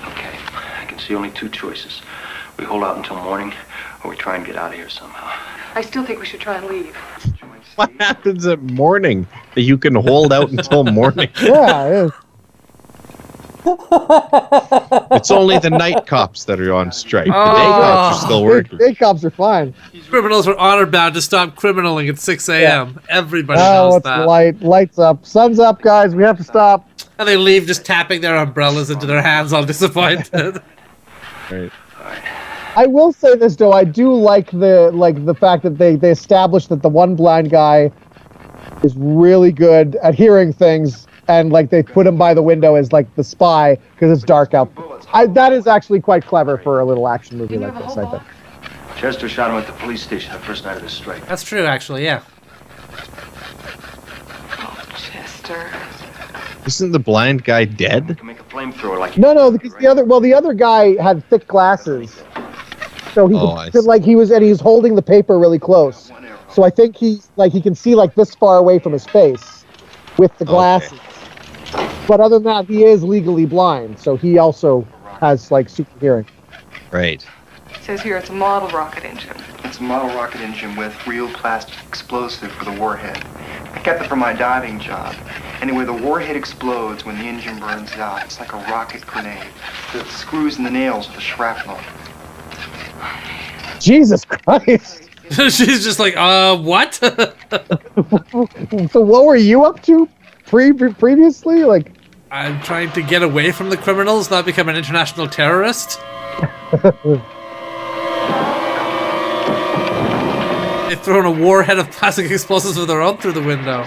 I can see only two choices. We hold out until morning, or we try and get out of here somehow. I still think we should try and leave. What happens at morning that you can hold out until morning? Yeah, it is. It's only the night cops that are on strike. The day cops are still working. Day cops are fine. Criminals were honor bound to stop criminaling at 6 a.m. Yeah. Everybody Oh, knows it's that. lights up. Sun's up, guys. We have to stop. And they leave just tapping their umbrellas into their hands, all disappointed. Right. I will say this though, I do like the fact that they established that the one blind guy is really good at hearing things, and like they put him by the window as like the spy because it's dark out. That is actually quite clever for a little action movie like this, I think. Chester shot him at the police station the first night of the strike. That's true, actually, yeah. Chester. Isn't the blind guy dead? Make a flamethrower like No, because the other guy had thick glasses, so he he was holding the paper really close. So I think he can see like this far away from his face with the glasses. Okay. But other than that, he is legally blind, so he also has like super hearing. Right. It says here it's a model rocket engine. It's a model rocket engine with real plastic explosive for the warhead. I kept it for my diving job. Anyway, the warhead explodes when the engine burns out. It's like a rocket grenade. The screws and the nails are the shrapnel. Jesus Christ! She's just like, what? So what were you up to previously? Like, I'm trying to get away from the criminals, not become an international terrorist. They've thrown a warhead of plastic explosives of their own through the window.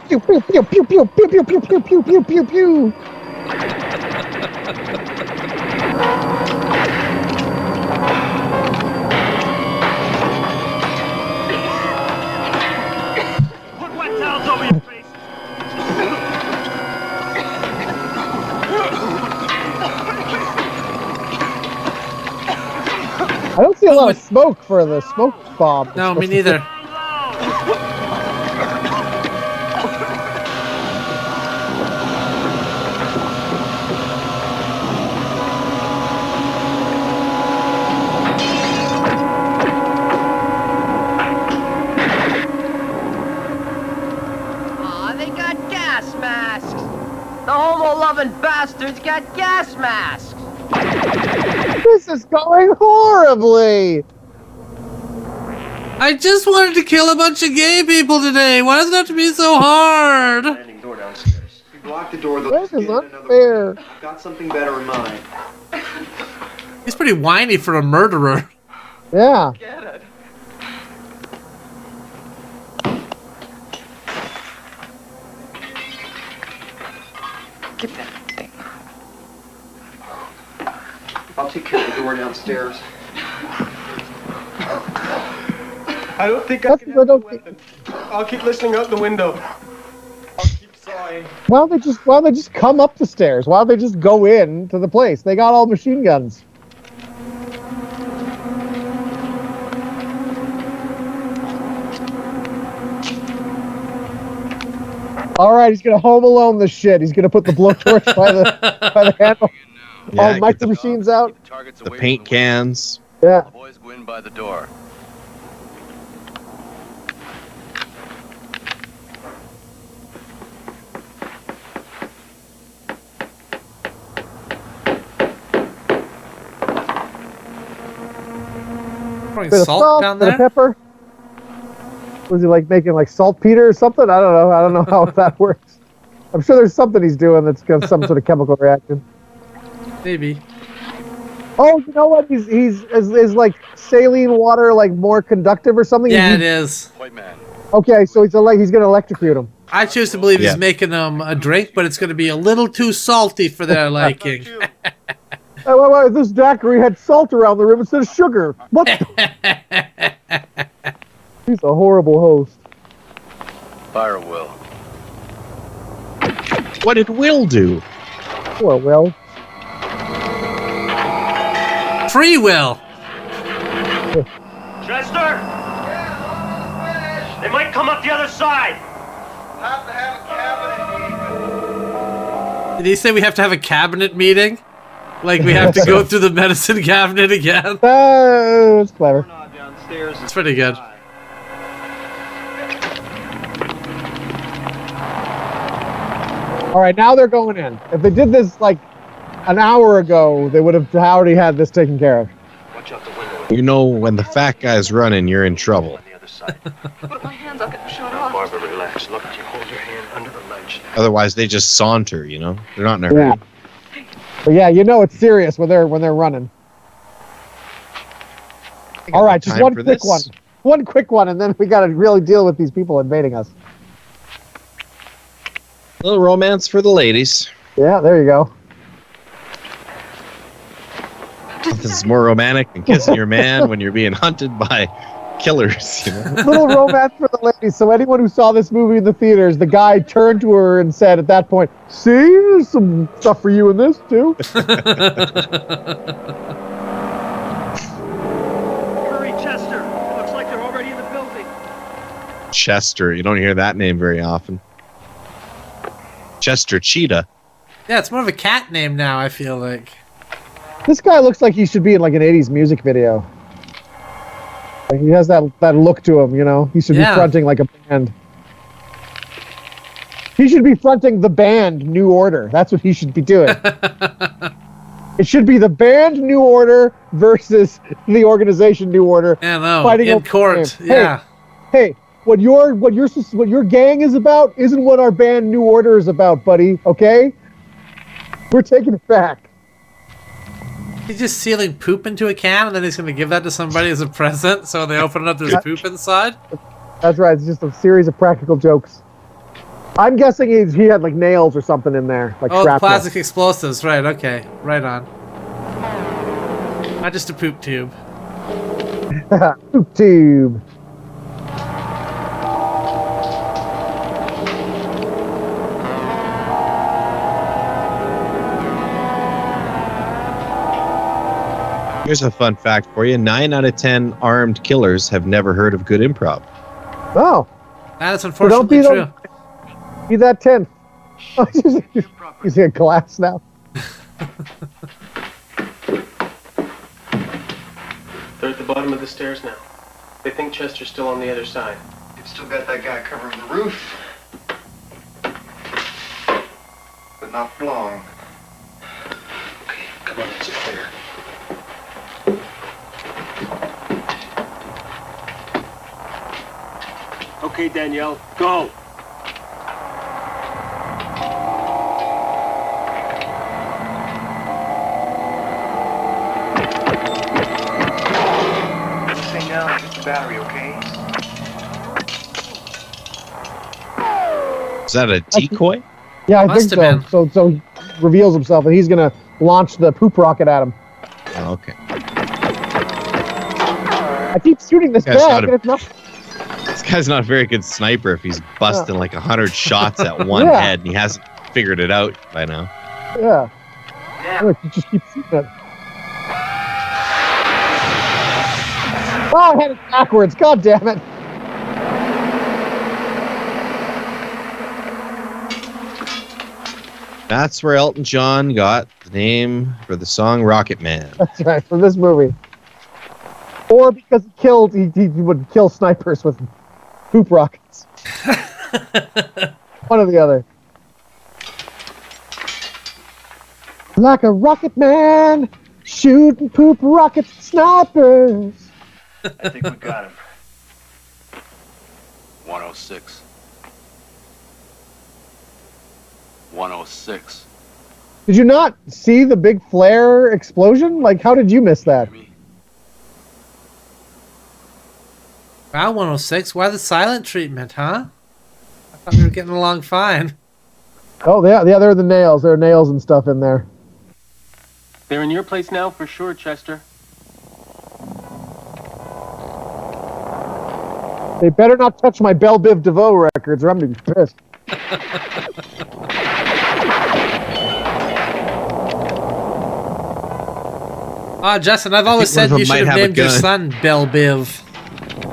Pew pew pew pew pew pew pew pew pew pew pew pew pew. Put wet towels over your face. I don't see a lot of smoke for the smoke bomb. No, me neither. Bastards got gas masks! This is going horribly! I just wanted to kill a bunch of gay people today. Why does it have to be so hard? Door downstairs. You block the door. This is unfair. I've got something better in mind. He's pretty whiny for a murderer. Yeah. Get it. Get that thing. I'll take care of the door downstairs. I don't think I can have the weapon. I'll keep listening out the window. I'll keep sawing. Why don't they just come up the stairs? Why don't they just go in to the place? They got all machine guns. All right, he's gonna Home Alone this shit. He's gonna put the blowtorch by the handle. Yeah, All the get micro machines out. The paint cans. Yeah. The boys go in by the door. Bit of Salt down bit there? of pepper. Was he like making like saltpeter or something? I don't know. I don't know how that works. I'm sure there's something he's doing that's got some sort of chemical reaction. Maybe. Oh, you know what? Is like saline water like more conductive or something? Yeah, it is. White man. Okay, so he's gonna electrocute him. I choose to believe he's making them a drink, but it's going to be a little too salty for their liking. Hey, wait, this daiquiri had salt around the rim instead of sugar. What? He's a horrible host. Fire Will. What did Will do? Poor Will. Free will. Chester! They might come up the other side. Did he say we have to have a cabinet meeting? Like we have to go through the medicine cabinet again? That's clever. It's pretty good. All right, now they're going in. If they did this like an hour ago, they would have already had this taken care of. You know, when the fat guy's running, you're in trouble. Put my hands up and shut off. Barbara, relax. Look, you hold your hand under the ledge. Otherwise, they just saunter. You know, they're not in a hurry. Yeah. But yeah, you know it's serious when they're running. All right, just one quick one. One quick one, and then we got to really deal with these people invading us. A little romance for the ladies. Yeah, there you go. Nothing's more romantic than kissing your man when you're being hunted by killers. You know? Little romance for the ladies. So anyone who saw this movie in the theaters, the guy turned to her and said at that point, "See, there's some stuff for you in this too." Hurry, Chester. It looks like they're already in the building. Chester. You don't hear that name very often. Chester Cheetah. Yeah, it's more of a cat name now, I feel like. This guy looks like he should be in like an 80s music video. Like, he has that look to him, you know? He should be fronting like a band. He should be fronting the band New Order. That's what he should be doing. It should be the band New Order versus the organization New Order. Yeah, no, fighting in over court. the name. Yeah. Hey, what your gang is about isn't what our band New Order is about, buddy. Okay? We're taking it back. He's just sealing poop into a can, and then he's going to give that to somebody as a present, so they open it up, there's poop inside? That's right. It's just a series of practical jokes. I'm guessing he had like nails or something in there, like oh, shrapnel. plastic explosives. Right, okay. Right on. Not just a poop tube. Poop tube. Here's a fun fact for you. 9 out of 10 armed killers have never heard of good improv. Oh. That is unfortunately true. Be that 10. Oh, he's in glass now. They're at the bottom of the stairs now. They think Chester's still on the other side. You've still got that guy covering the roof. But not for long. Okay, come on, it's clear. Okay, Danielle, go. Stay down, hit the battery, okay? Is that a decoy? Yeah, I think so. So he reveals himself, and he's gonna launch the poop rocket at him. Oh, okay. I keep shooting this back, and it's not. This guy's not a very good sniper if he's busting like 100 shots at one head, and he hasn't figured it out by now. Yeah. Look, you just keep shooting it. Oh, I had it backwards. God damn it. That's where Elton John got the name for the song Rocket Man. That's right, from this movie. Or because he would kill snipers with poop rockets. One or the other. Like a rocket man, shooting poop rocket snipers. I think we got him. 106. 106. Did you not see the big flare explosion? Like, how did you miss that? Wow, 106. Why the silent treatment, huh? I thought we were getting along fine. Oh, yeah, there are the nails. There are nails and stuff in there. They're in your place now for sure, Chester. They better not touch my Belle Biv DeVoe records or I'm going to be pissed. Ah, Justin, I've always said you should have named your son Belle Biv.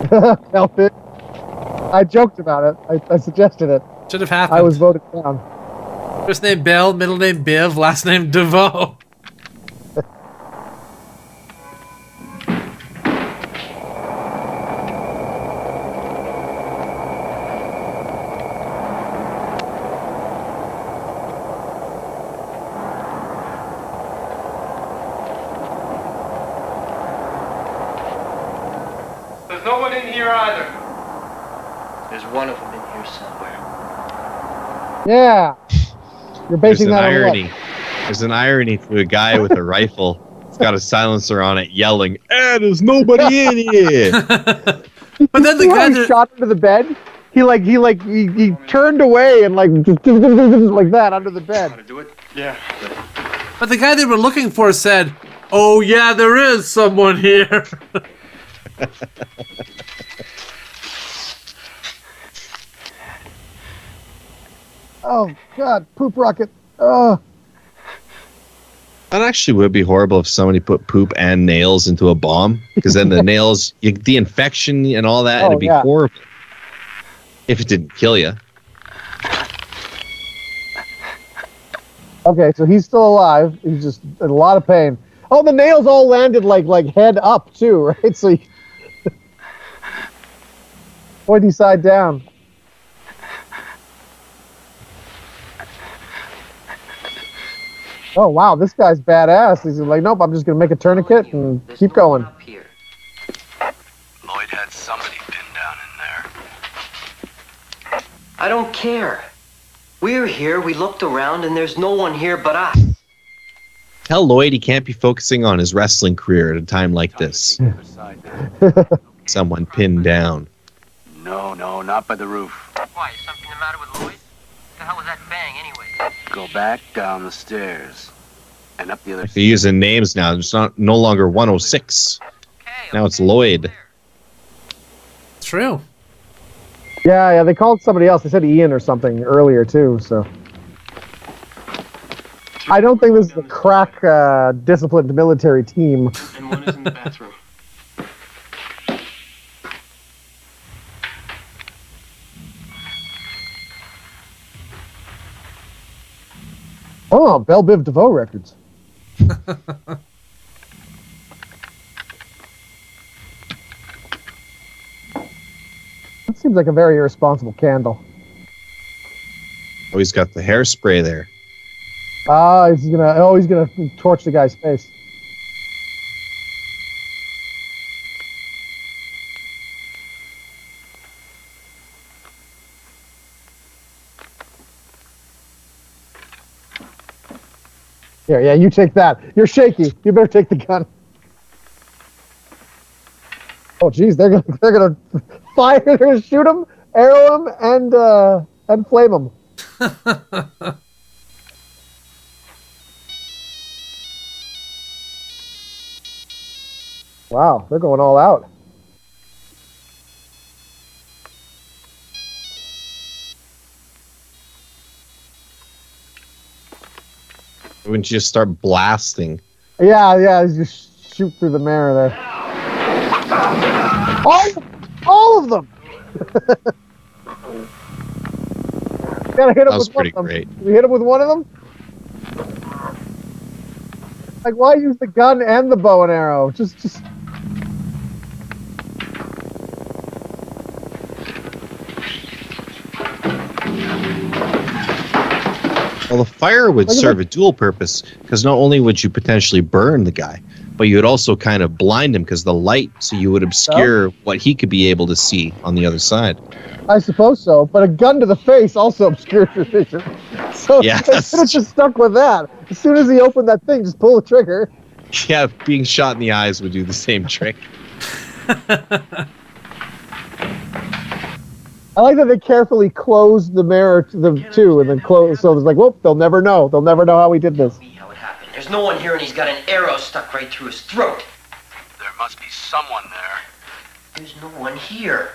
Belle Biv. I joked about it. I suggested it. Should have happened. I was voted down. First name Belle, middle name Biv, last name DeVoe. There's no one in here either. There's one of them in here somewhere. Yeah. You're basing There's an that on irony. what? There's an irony to a guy with a rifle. It's got a silencer on it, yelling, "There's nobody in here." But then the guy that shot under the bed, he turned away and like that under the bed. Want to do it? Yeah. But the guy they were looking for said, "Oh yeah, there is someone here." Oh God, poop rocket. Oh. That actually would be horrible if somebody put poop and nails into a bomb, because then the nails, the infection and all that, it'd be horrible. If it didn't kill you. Okay, so he's still alive. He's just in a lot of pain. Oh, the nails all landed like head up too, right? So he pointy side down. Oh wow, this guy's badass. He's like, nope, I'm just gonna make a tourniquet and keep going. Lloyd had somebody pinned down in there. I don't care. We're here, we looked around, and there's no one here but us. Tell Lloyd he can't be focusing on his wrestling career at a time like this. Someone pinned down. No, not by the roof. Why, is something the matter with Lloyd? What the hell was that bang anyway? Go back down the stairs and up the other. They're using names now. It's no longer 106. Now it's Lloyd. True. Yeah, they called somebody else. They said Ian or something earlier too. So I don't think this is a crack disciplined military team. And one is in the bathroom. Oh, Belle Biv DeVoe records. That seems like a very irresponsible candle. Oh, he's got the hairspray there. He's gonna torch the guy's face. Here, yeah, you take that. You're shaky. You better take the gun. Oh, geez, they're gonna fire. They're gonna shoot him, arrow him, and flame him. Wow, they're going all out. Wouldn't you just start blasting? Yeah, just shoot through the mirror there. All of them. Gotta hit him That was with one pretty of them. great. We hit him with one of them. Like, why use the gun and the bow and arrow? Just. Well, the fire would serve a dual purpose, because not only would you potentially burn the guy, but you would also kind of blind him because the light, so you would obscure what he could be able to see on the other side. I suppose so, but a gun to the face also obscures your vision. So they should have just stuck with that. As soon as he opened that thing, just pull the trigger. Yeah, being shot in the eyes would do the same trick. I like that they carefully closed the mirror to the two, and then closed. So it's like, whoop! They'll never know. They'll never know how we did this. There's no one here, and he's got an arrow stuck right through his throat. There must be someone there. There's no one here.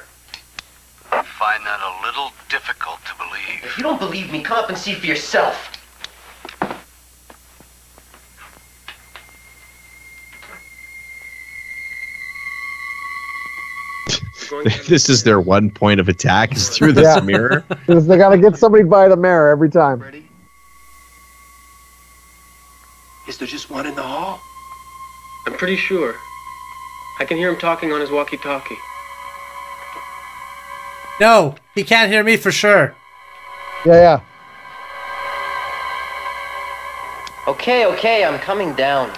I find that a little difficult to believe. If you don't believe me, come up and see for yourself. This is their one point of attack, is through this mirror. Because they gotta get somebody by the mirror every time. Ready? Is there just one in the hall? I'm pretty sure. I can hear him talking on his walkie-talkie. No, he can't hear me for sure. Yeah. Okay, I'm coming down.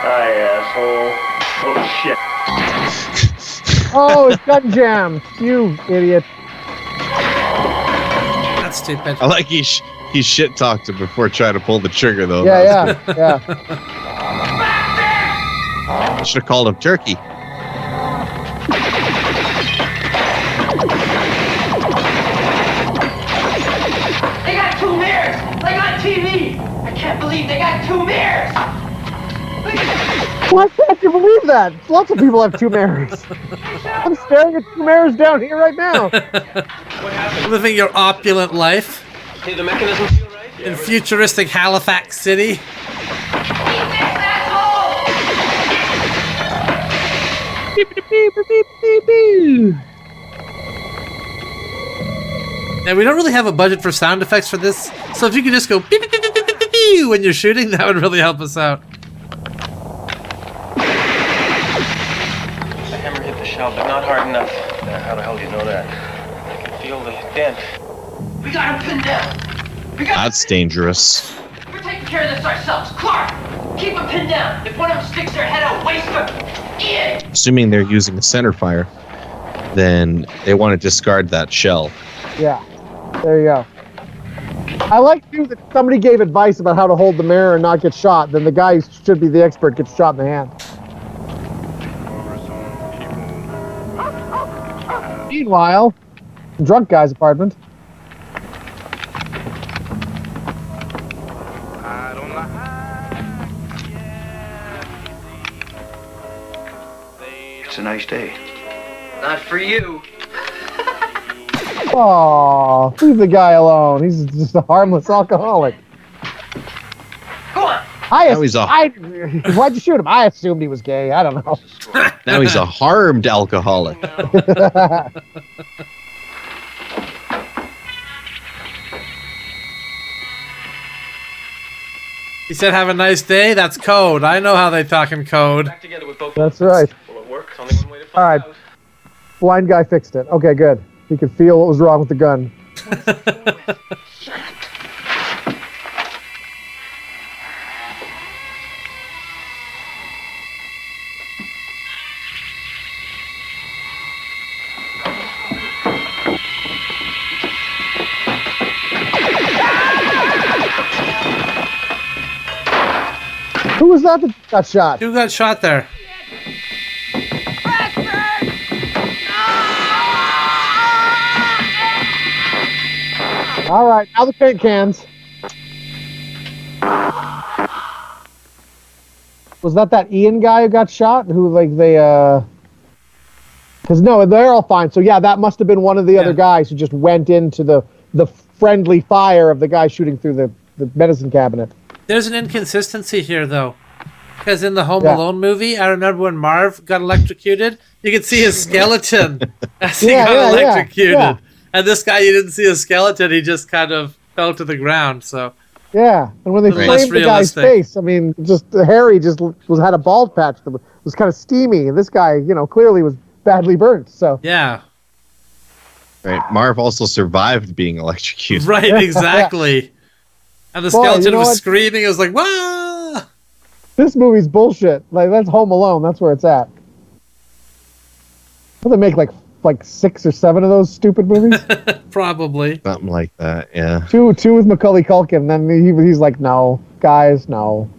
Hi, asshole. Oh, shit. Oh, it's gun jammed. You idiot. That's stupid. I like he shit talked him before trying to pull the trigger, though. Yeah. I should have called him Turkey. They got 2 mirrors! Like on TV! I can't believe they got 2 mirrors! Why can't you believe that? Lots of people have 2 mirrors. I'm staring at 2 mirrors down here right now. Living your opulent life. Hey, the mechanism feel right? In futuristic Halifax City. Now, we don't really have a budget for sound effects for this, so if you could just go beep, beep, beep, beep, beep, beep, beep, when you're shooting, that would really help us out. The hammer hit the shell, but not hard enough. How the hell do you know that? I can feel the dent. We got him pinned down! That's dangerous. We're taking care of this ourselves. Clark! Keep him pinned down! If one of them sticks their head out, waste them! Ian! Assuming they're using a center fire, then they want to discard that shell. Yeah, there you go. I like too that somebody gave advice about how to hold the mirror and not get shot. Then the guy who should be the expert gets shot in the hand. Meanwhile, drunk guy's apartment. It's a nice day. Not for you. Oh, leave the guy alone. He's just a harmless alcoholic. Go on. Why'd you shoot him? I assumed he was gay. I don't know. Now he's a harmed alcoholic. He said, "Have a nice day." That's code. I know how they talk in code. That's right. Will it work? Only one way to find All right. out. Blind guy fixed it. Okay, good. He could feel what was wrong with the gun. Who was that got shot? Who got shot there? All right, now the paint cans. Was that Ian guy who got shot? Who, like, they, Because, no, they're all fine. So, yeah, that must have been one of the other guys who just went into the friendly fire of the guy shooting through the medicine cabinet. There's an inconsistency here, though. Because in the Home Alone movie, I remember when Marv got electrocuted, you could see his skeleton as he got electrocuted. And this guy, you didn't see a skeleton. He just kind of fell to the ground. So yeah, and when they framed the guy's face, I mean, just Harry just had a bald patch that was kind of steamy, and this guy, you know, clearly was badly burnt. So yeah, right. Marv also survived being electrocuted. Right, exactly. And the skeleton was screaming. It was like, "Wah!" This movie's bullshit. Like, that's Home Alone. That's where it's at. Will they make like 6 or 7 of those stupid movies? Probably. Something like that, yeah. Two with Macaulay Culkin. Then he's like, no, guys, no.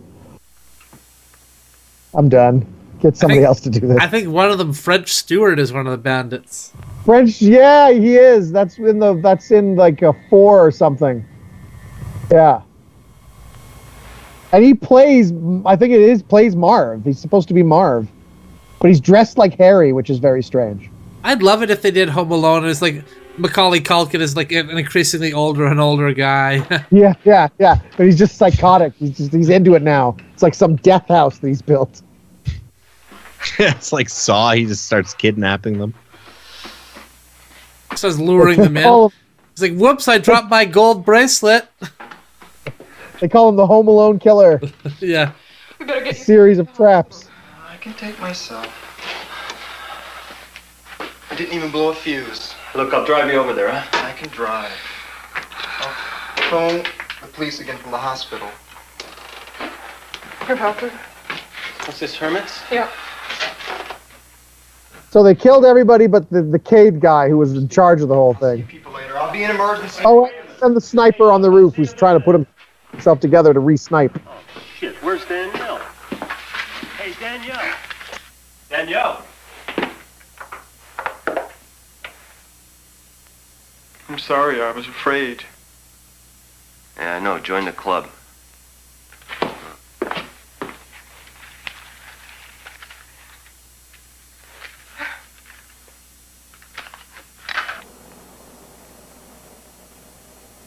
I'm done. Get somebody else to do this. I think one of them, French Stewart, is one of the bandits. French, yeah, he is. That's in like a 4 or something. Yeah. And he plays, I think plays Marv. He's supposed to be Marv. But he's dressed like Harry, which is very strange. I'd love it if they did Home Alone. It's like Macaulay Culkin is like an increasingly older and older guy. Yeah. But he's just psychotic. He's into it now. It's like some death house that he's built. It's like Saw. He just starts kidnapping them. Starts luring them in. He's like, whoops, I dropped my gold bracelet. They call him the Home Alone killer. Yeah. We better get series of traps. I can take myself. I didn't even blow a fuse. Look, I'll drive you over there, huh? I can drive. I'll phone the police again from the hospital. Good doctor. What's this, Hermit's? Yeah. So they killed everybody but the Cade guy who was in charge of the whole thing. People later. I'll be in emergency. Oh, and the sniper on the roof who's trying to put himself together to re-snipe. Oh, shit. Where's Danielle? Hey, Danielle. Danielle. I'm sorry, I was afraid. Yeah, I know. Join the club.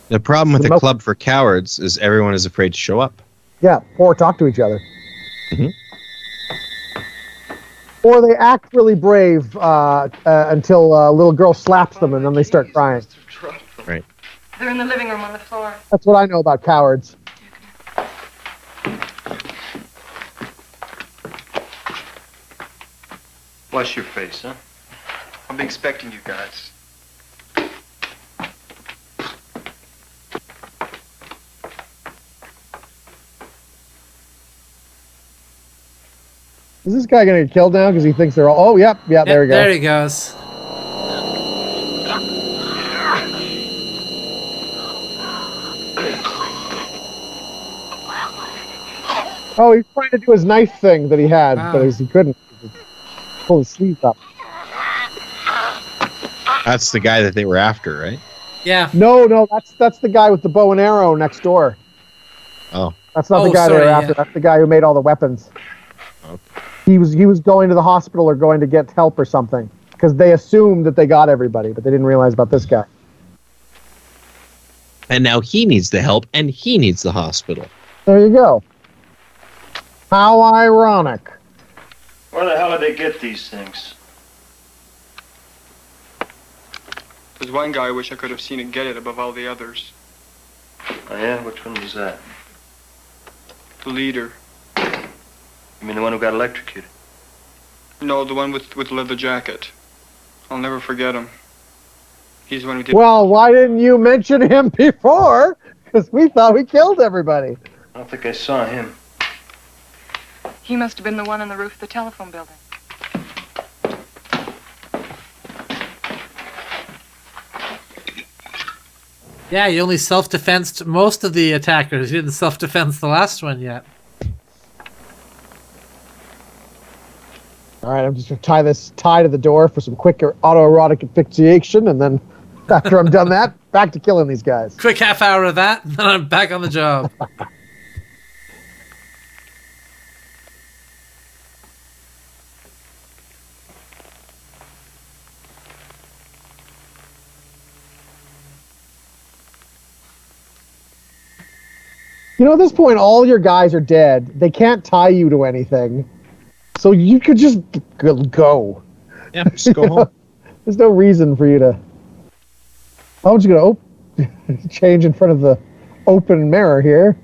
The problem with the club for cowards is everyone is afraid to show up. Yeah, or talk to each other. Mm-hmm. Or they act really brave until a little girl slaps them and then they start crying. Right. They're in the living room on the floor. That's what I know about cowards. Wash your face, huh? I'll be expecting you guys. Is this guy going to get killed now because he thinks they're all... Oh, yep, there we go. There he goes. Oh, he's trying to do his knife thing that he had, but he couldn't. Pull his sleeve up. That's the guy that they were after, right? Yeah. No, that's the guy with the bow and arrow next door. Oh. That's not the guy they were after. Yeah. That's the guy who made all the weapons. Okay. He was going to the hospital or going to get help or something because they assumed that they got everybody, but they didn't realize about this guy. And now he needs the help, and he needs the hospital. There you go. How ironic. Where the hell did they get these things? There's one guy I wish I could have seen it get it above all the others. Oh, yeah? Which one was that? The leader. You mean the one who got electrocuted? No, the one with the leather jacket. I'll never forget him. He's the one who did... Well, why didn't you mention him before? Because we thought we killed everybody. I don't think I saw him. He must have been the one on the roof of the telephone building. Yeah, you only self-defensed most of the attackers. You didn't self-defense the last one yet. All right, I'm just going to tie this tie to the door for some quicker autoerotic asphyxiation, and then after I'm done that, back to killing these guys. Quick half hour of that, and then I'm back on the job. You know, at this point, all your guys are dead. They can't tie you to anything. So you could just go. Yeah, just go home. There's no reason for you to... I'm just going to change in front of the open mirror here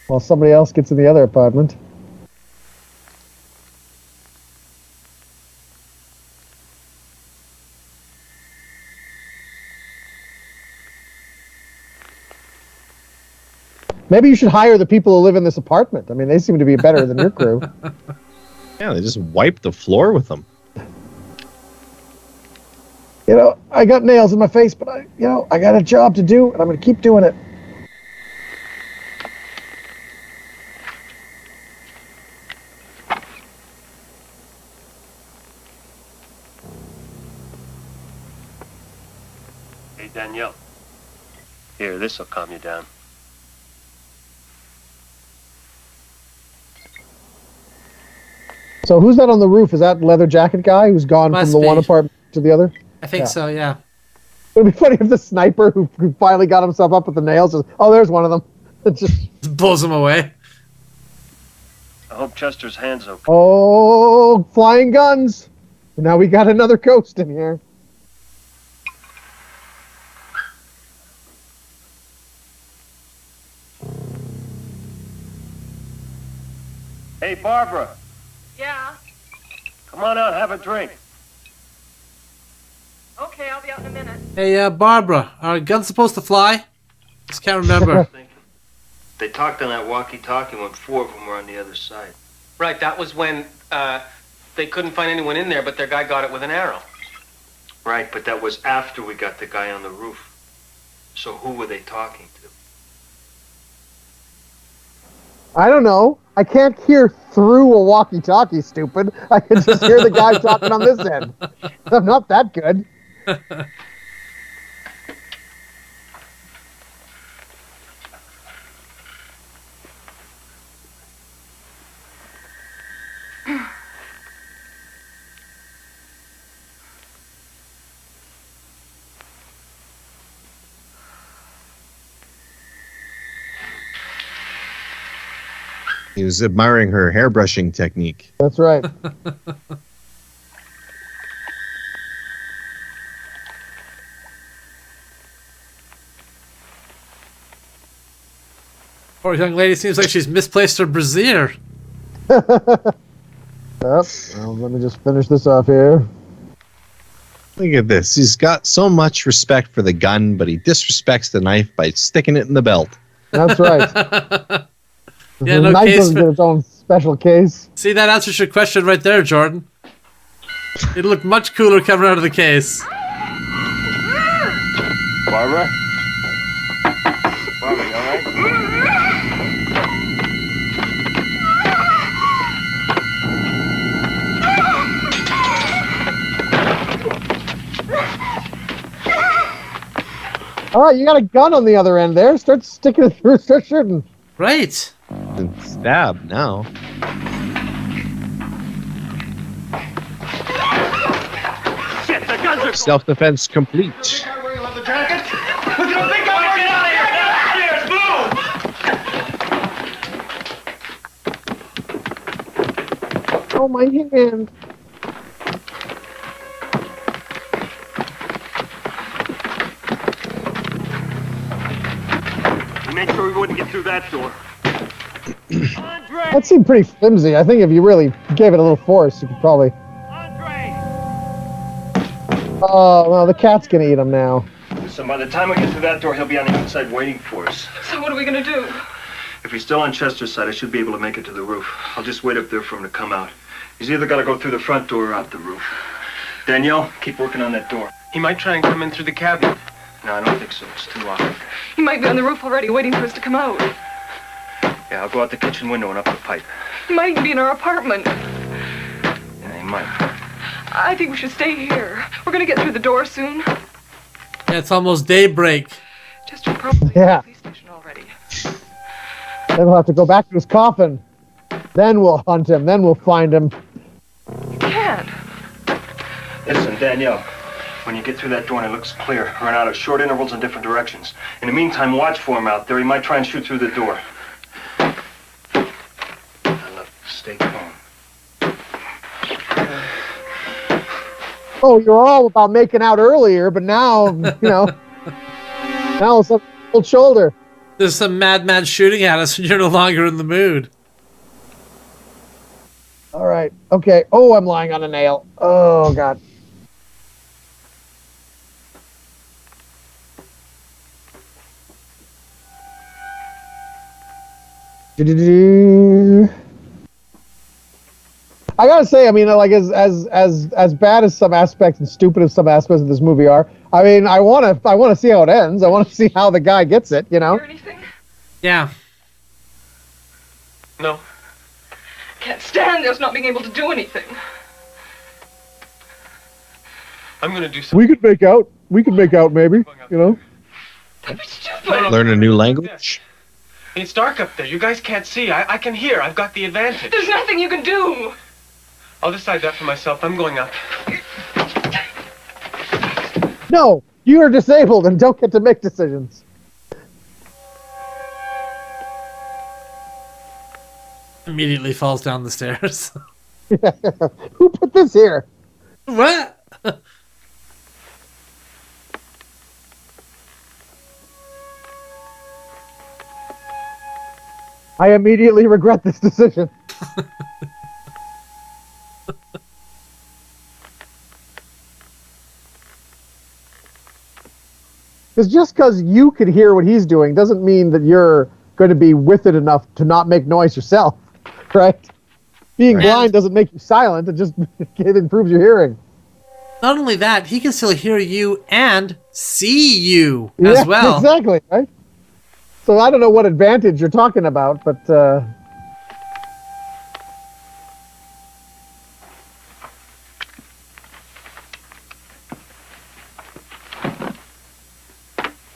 while somebody else gets in the other apartment. Maybe you should hire the people who live in this apartment. I mean, they seem to be better than your crew. Yeah, they just wiped the floor with them. You know, I got nails in my face, but I got a job to do, and I'm going to keep doing it. Hey, Danielle. Here, this'll calm you down. So who's that on the roof? Is that leather jacket guy who's gone Must from the be. one apartment to the other? I think so, yeah. It would be funny if the sniper who finally got himself up with the nails is, oh, there's one of them. It just pulls him away. I hope Chester's hand's okay. Oh, flying guns. Now we got another ghost in here. Hey, Barbara. Yeah. Come on out, have a drink. Okay, I'll be out in a minute. Hey, Barbara, are guns supposed to fly? Just can't remember. They talked on that walkie-talkie when 4 of them were on the other side. Right, that was when they couldn't find anyone in there, but their guy got it with an arrow. Right, but that was after we got the guy on the roof. So who were they talking to? I don't know. I can't hear through a walkie-talkie, stupid. I can just hear the guy talking on this end. I'm not that good. He was admiring her hairbrushing technique. That's right. Poor young lady seems like she's misplaced her brassiere. Yep. Well, let me just finish this off here. Look at this. He's got so much respect for the gun, but he disrespects the knife by sticking it in the belt. That's right. Yeah, the no knife case doesn't for... get its own special case. See, that answers your question right there, Jordan. It'd look much cooler coming out of the case. Barbara? Barbara, you all right? All right, you got a gun on the other end there. Start sticking it through. Start shooting. Right. And stab now. Shit, the guns are... Self-defense complete. Wearing a leather jacket? Look at the big guy! Get out of here! Get out of here! Move! Oh, my hand. We made sure we wouldn't get through that door. That seemed pretty flimsy. I think if you really gave it a little force, you could probably... Oh, well, the cat's gonna eat him now. Listen, by the time we get through that door, he'll be on the outside waiting for us. So what are we gonna do? If he's still on Chester's side, I should be able to make it to the roof. I'll just wait up there for him to come out. He's either got to go through the front door or out the roof. Danielle, keep working on that door. He might try and come in through the cabinet. No, I don't think so. It's too locked. He might be on the roof already, waiting for us to come out. Yeah, I'll go out the kitchen window and up the pipe. He might even be in our apartment. Yeah, he might. I think we should stay here. We're gonna get through the door soon. Yeah, it's almost daybreak. Chester probably Yeah. at the police station already. Then we'll have to go back to his coffin. Then we'll hunt him. Then we'll find him. You can't. Listen, Danielle, when you get through that door and it looks clear, run out at short intervals in different directions. In the meantime, watch for him out there. He might try and shoot through the door. Now, look, stay calm. Oh, you're all about making out earlier, but now, now it's a cold shoulder. There's some madman shooting at us and you're no longer in the mood. All right. Okay. Oh, I'm lying on a nail. Oh, God. I gotta say, I mean, like as bad as some aspects and stupid as some aspects of this movie are, I mean, I wanna see how it ends. I wanna see how the guy gets it. Hear anything? Yeah. No. Can't stand this not being able to do anything. I'm gonna do something. We could make out. We could make out, maybe. Learn a new language. It's dark up there. You guys can't see. I can hear. I've got the advantage. There's nothing you can do. I'll decide that for myself. I'm going up. No, you are disabled and don't get to make decisions. Immediately falls down the stairs. Who put this here? What? I immediately regret this decision. Because just because you could hear what he's doing doesn't mean that you're going to be with it enough to not make noise yourself, right? Being blind doesn't make you silent. It just it improves your hearing. Not only that, he can still hear you and see you as well. Exactly, right? So I don't know what advantage you're talking about, but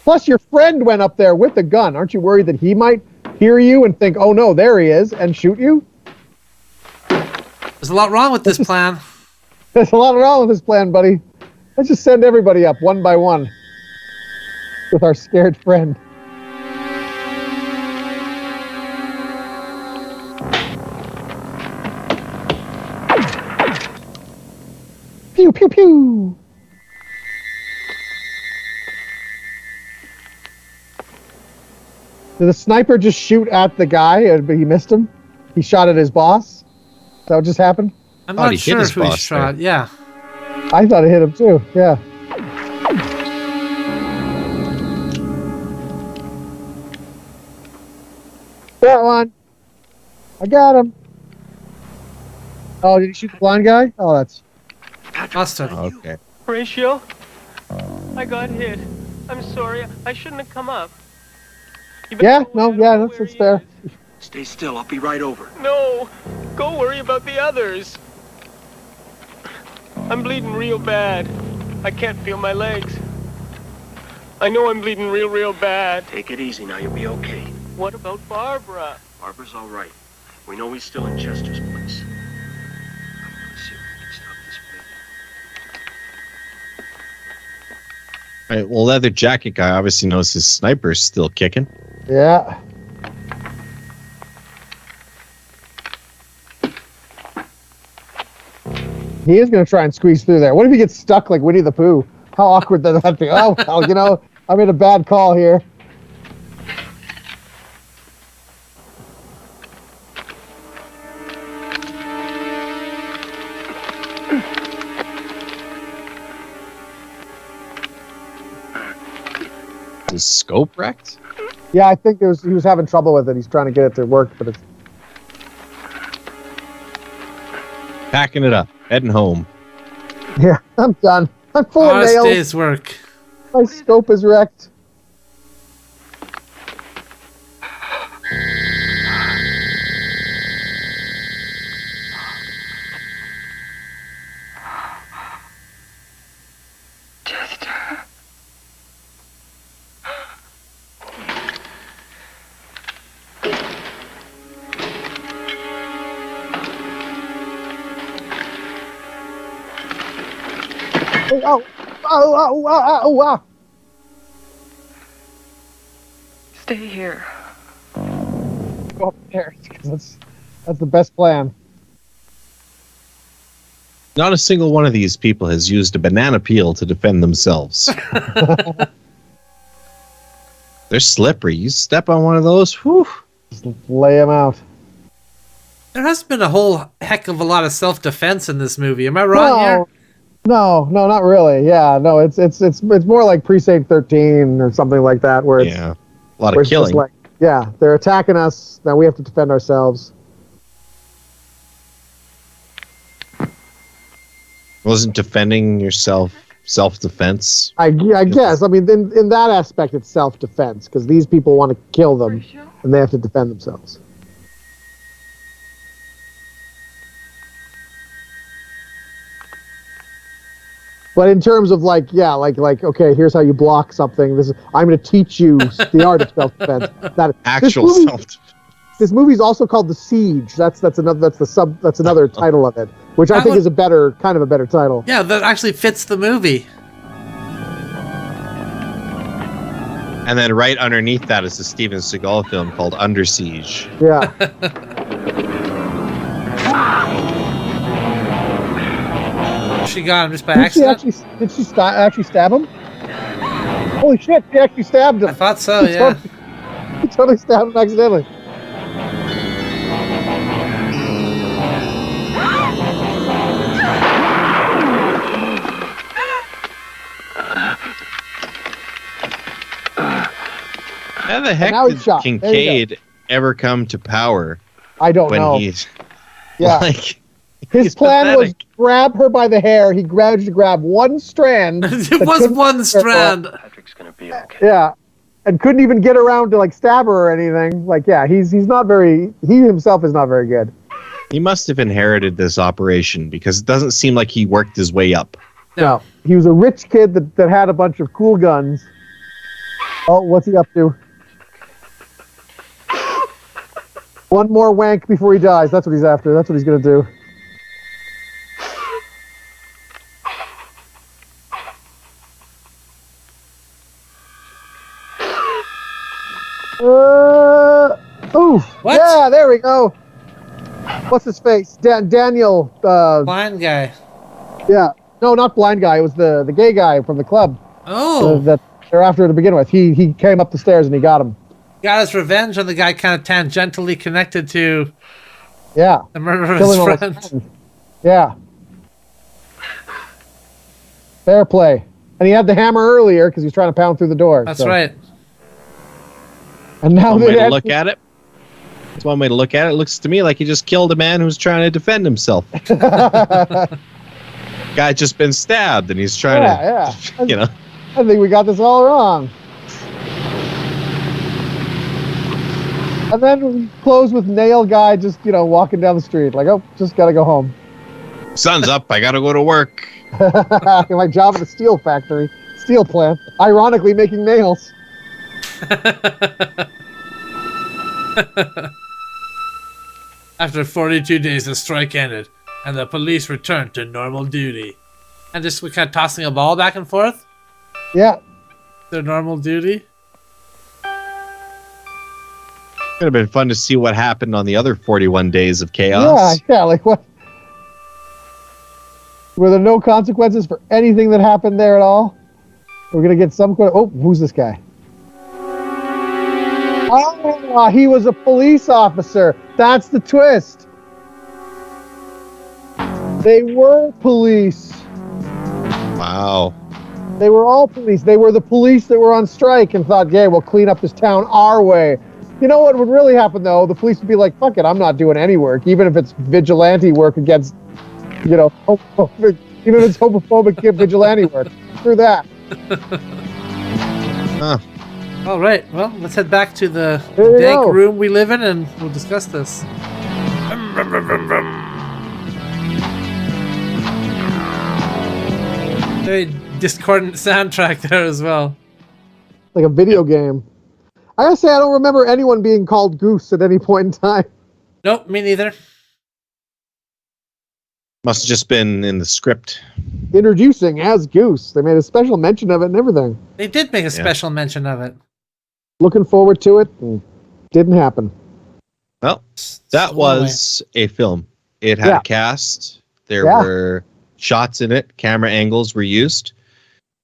plus your friend went up there with a gun. Aren't you worried that he might hear you and think, oh no, there he is, and shoot you? There's a lot wrong with this plan. There's a lot wrong with this plan, buddy. Let's just send everybody up one by one with our scared friend. Pew, pew, pew. Did the sniper just shoot at the guy, but he missed him? He shot at his boss? Is that what just happened? I'm not sure who he shot. Yeah. I thought it hit him too. Yeah. That one. I got him. Oh, did he shoot the blind guy? Oh, that's... Must have. Okay. Horatio? I got hit. I'm sorry. I shouldn't have come up. Yeah, no, yeah, that's fair. Stay still. I'll be right over. No. Go worry about the others. I'm bleeding real bad. I can't feel my legs. I know I'm bleeding real bad. Take it easy now. You'll be okay. What about Barbara? Barbara's all right. We know he's still in Chester's place. Let's see if we can stop this bleeding. All right, well, leather jacket guy obviously knows his sniper's still kicking. Yeah. He is going to try and squeeze through there. What if he gets stuck like Winnie the Pooh? How awkward would that be? Oh, well, you know, I made a bad call here. Is scope wrecked? Yeah, I think he was having trouble with it. He's trying to get it to work, but it's... Packing it up, heading home. Yeah, I'm done. I'm full of nails. Day's work. My scope is wrecked. Oh. Stay here. Go upstairs, because that's the best plan. Not a single one of these people has used a banana peel to defend themselves. They're slippery. You step on one of those, whew. Just lay them out. There has been a whole heck of a lot of self-defense in this movie. Am I wrong here? No, not really. Yeah, no, it's more like Precinct 13 or something like that, where it's a lot of killing. Like, yeah, they're attacking us. Now we have to defend ourselves. Wasn't defending yourself self-defense? I guess. I mean, in that aspect, it's self-defense because these people want to kill them, and they have to defend themselves. But in terms of like, okay, here's how you block something. I'm going to teach you the art of self-defense. Actual self-defense. This movie's also called The Siege. That's another title of it, which I think is a better title. Yeah, that actually fits the movie. And then right underneath that is the Steven Seagal film called Under Siege. Yeah. She got him just by accident. Did she actually stab him? Holy shit! She actually stabbed him. I thought so. Yeah. She totally stabbed him accidentally. How the heck did Kincaid ever come to power? I don't know. When he's like. His plan was grab her by the hair. He managed to grab one strand. It was one strand. Patrick's gonna be okay. Yeah, and couldn't even get around to like stab her or anything. Like, yeah, he's not very. He himself is not very good. He must have inherited this operation because it doesn't seem like he worked his way up. No, he was a rich kid that had a bunch of cool guns. Oh, what's he up to? One more wank before he dies. That's what he's after. That's what he's gonna do. What? Yeah, there we go. What's his face? Daniel. Blind guy. Yeah. No, not blind guy. It was the gay guy from the club. Oh. That they're after to begin with. He came up the stairs and he got him. Got his revenge on the guy kind of tangentially connected to the murder of his friend. Yeah. Fair play. And he had the hammer earlier because he was trying to pound through the door. That's right. And now one way to look at it. That's one way to look at it. It looks to me like he just killed a man who's trying to defend himself. Guy just been stabbed and he's trying to, you know. I think we got this all wrong. And then we close with Nail Guy just, walking down the street. Like, oh, just got to go home. Sun's up. I got to go to work. My job at a steel factory. Steel plant. Ironically making nails. After 42 days, the strike ended, and the police returned to normal duty. And just we kind of tossing a ball back and forth? Yeah. Their normal duty? Could have been fun to see what happened on the other 41 days of chaos. Yeah, like what? Were there no consequences for anything that happened there at all? We're going to get some... Oh, who's this guy? Oh, he was a police officer. That's the twist. They were police. Wow. They were all police. They were the police that were on strike and thought, yeah, we'll clean up this town our way. You know what would really happen, though? The police would be like, fuck it, I'm not doing any work, even if it's vigilante work against, homophobic, even if it's homophobic vigilante work. Screw that. Huh. All right, well, let's head back to the dank room we live in and we'll discuss this. Very discordant soundtrack there as well. Like a video game. I gotta say, I don't remember anyone being called Goose at any point in time. Nope, me neither. Must have just been in the script. Introducing as Goose. They made a special mention of it and everything. They did make a special mention of it. Looking forward to it. Didn't happen. Well, that was a film. It had a cast. There were shots in it. Camera angles were used.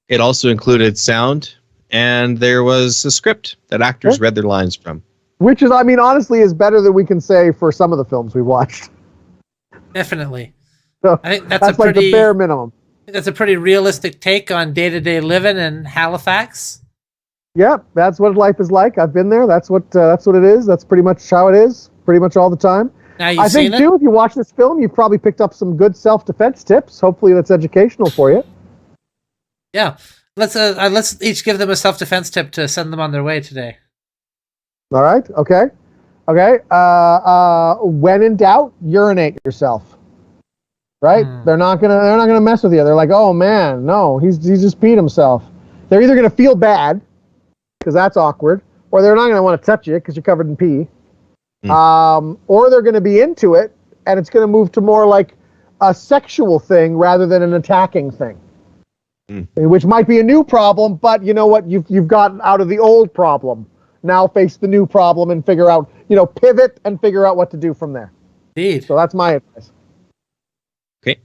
It also included sound, and there was a script that actors read their lines from. Which is, I mean, honestly, is better than we can say for some of the films we watched. Definitely. So I think that's like the bare minimum. I think that's a pretty realistic take on day-to-day living in Halifax. Yeah, that's what life is like. I've been there. That's what it is. That's pretty much how it is, pretty much all the time. Now I think, too, if you watch this film, you've probably picked up some good self-defense tips. Hopefully that's educational for you. Yeah. Let's each give them a self-defense tip to send them on their way today. All right. Okay. When in doubt, urinate yourself. Right? They're not gonna mess with you. They're like, oh man, no, he's just peed himself. They're either gonna feel bad because that's awkward, or they're not gonna want to touch you because you're covered in pee. Or they're gonna be into it, and it's gonna move to more like a sexual thing rather than an attacking thing. Which might be a new problem, but you know what? You've gotten out of the old problem. Now face the new problem and figure out, pivot and figure out what to do from there. Indeed. So that's my advice. Okay.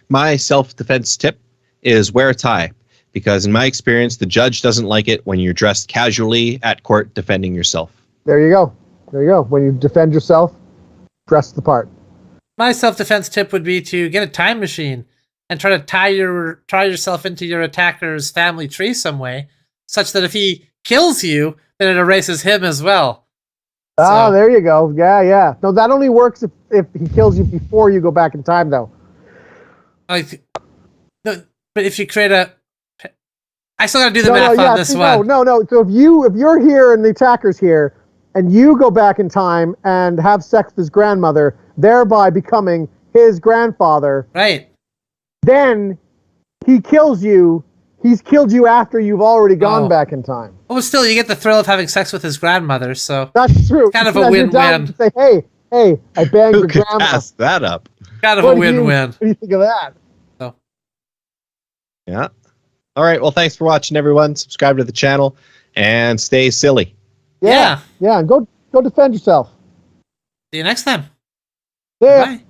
My self-defense tip is wear a tie, because in my experience, the judge doesn't like it when you're dressed casually at court defending yourself. There you go. When you defend yourself, dress the part. My self-defense tip would be to get a time machine and try to tie yourself into your attacker's family tree some way, such that if he kills you, then it erases him as well. Oh, there you go. Yeah. No, that only works if he kills you before you go back in time, though. But if you create I still gotta do the math on this one. No. So if you're here and the attacker's here, and you go back in time and have sex with his grandmother, thereby becoming his grandfather, right? Then he kills you. He's killed you after you've already gone back in time. Well, still, you get the thrill of having sex with his grandmother, so that's true. Kind of a win-win. Say, hey, I banged your grandma. Pass that up. Kind of a win-win. What do you think of that? So. Yeah. All right. Well, thanks for watching, everyone. Subscribe to the channel and stay silly. Yeah. And go defend yourself. See you next time. Yeah. Bye.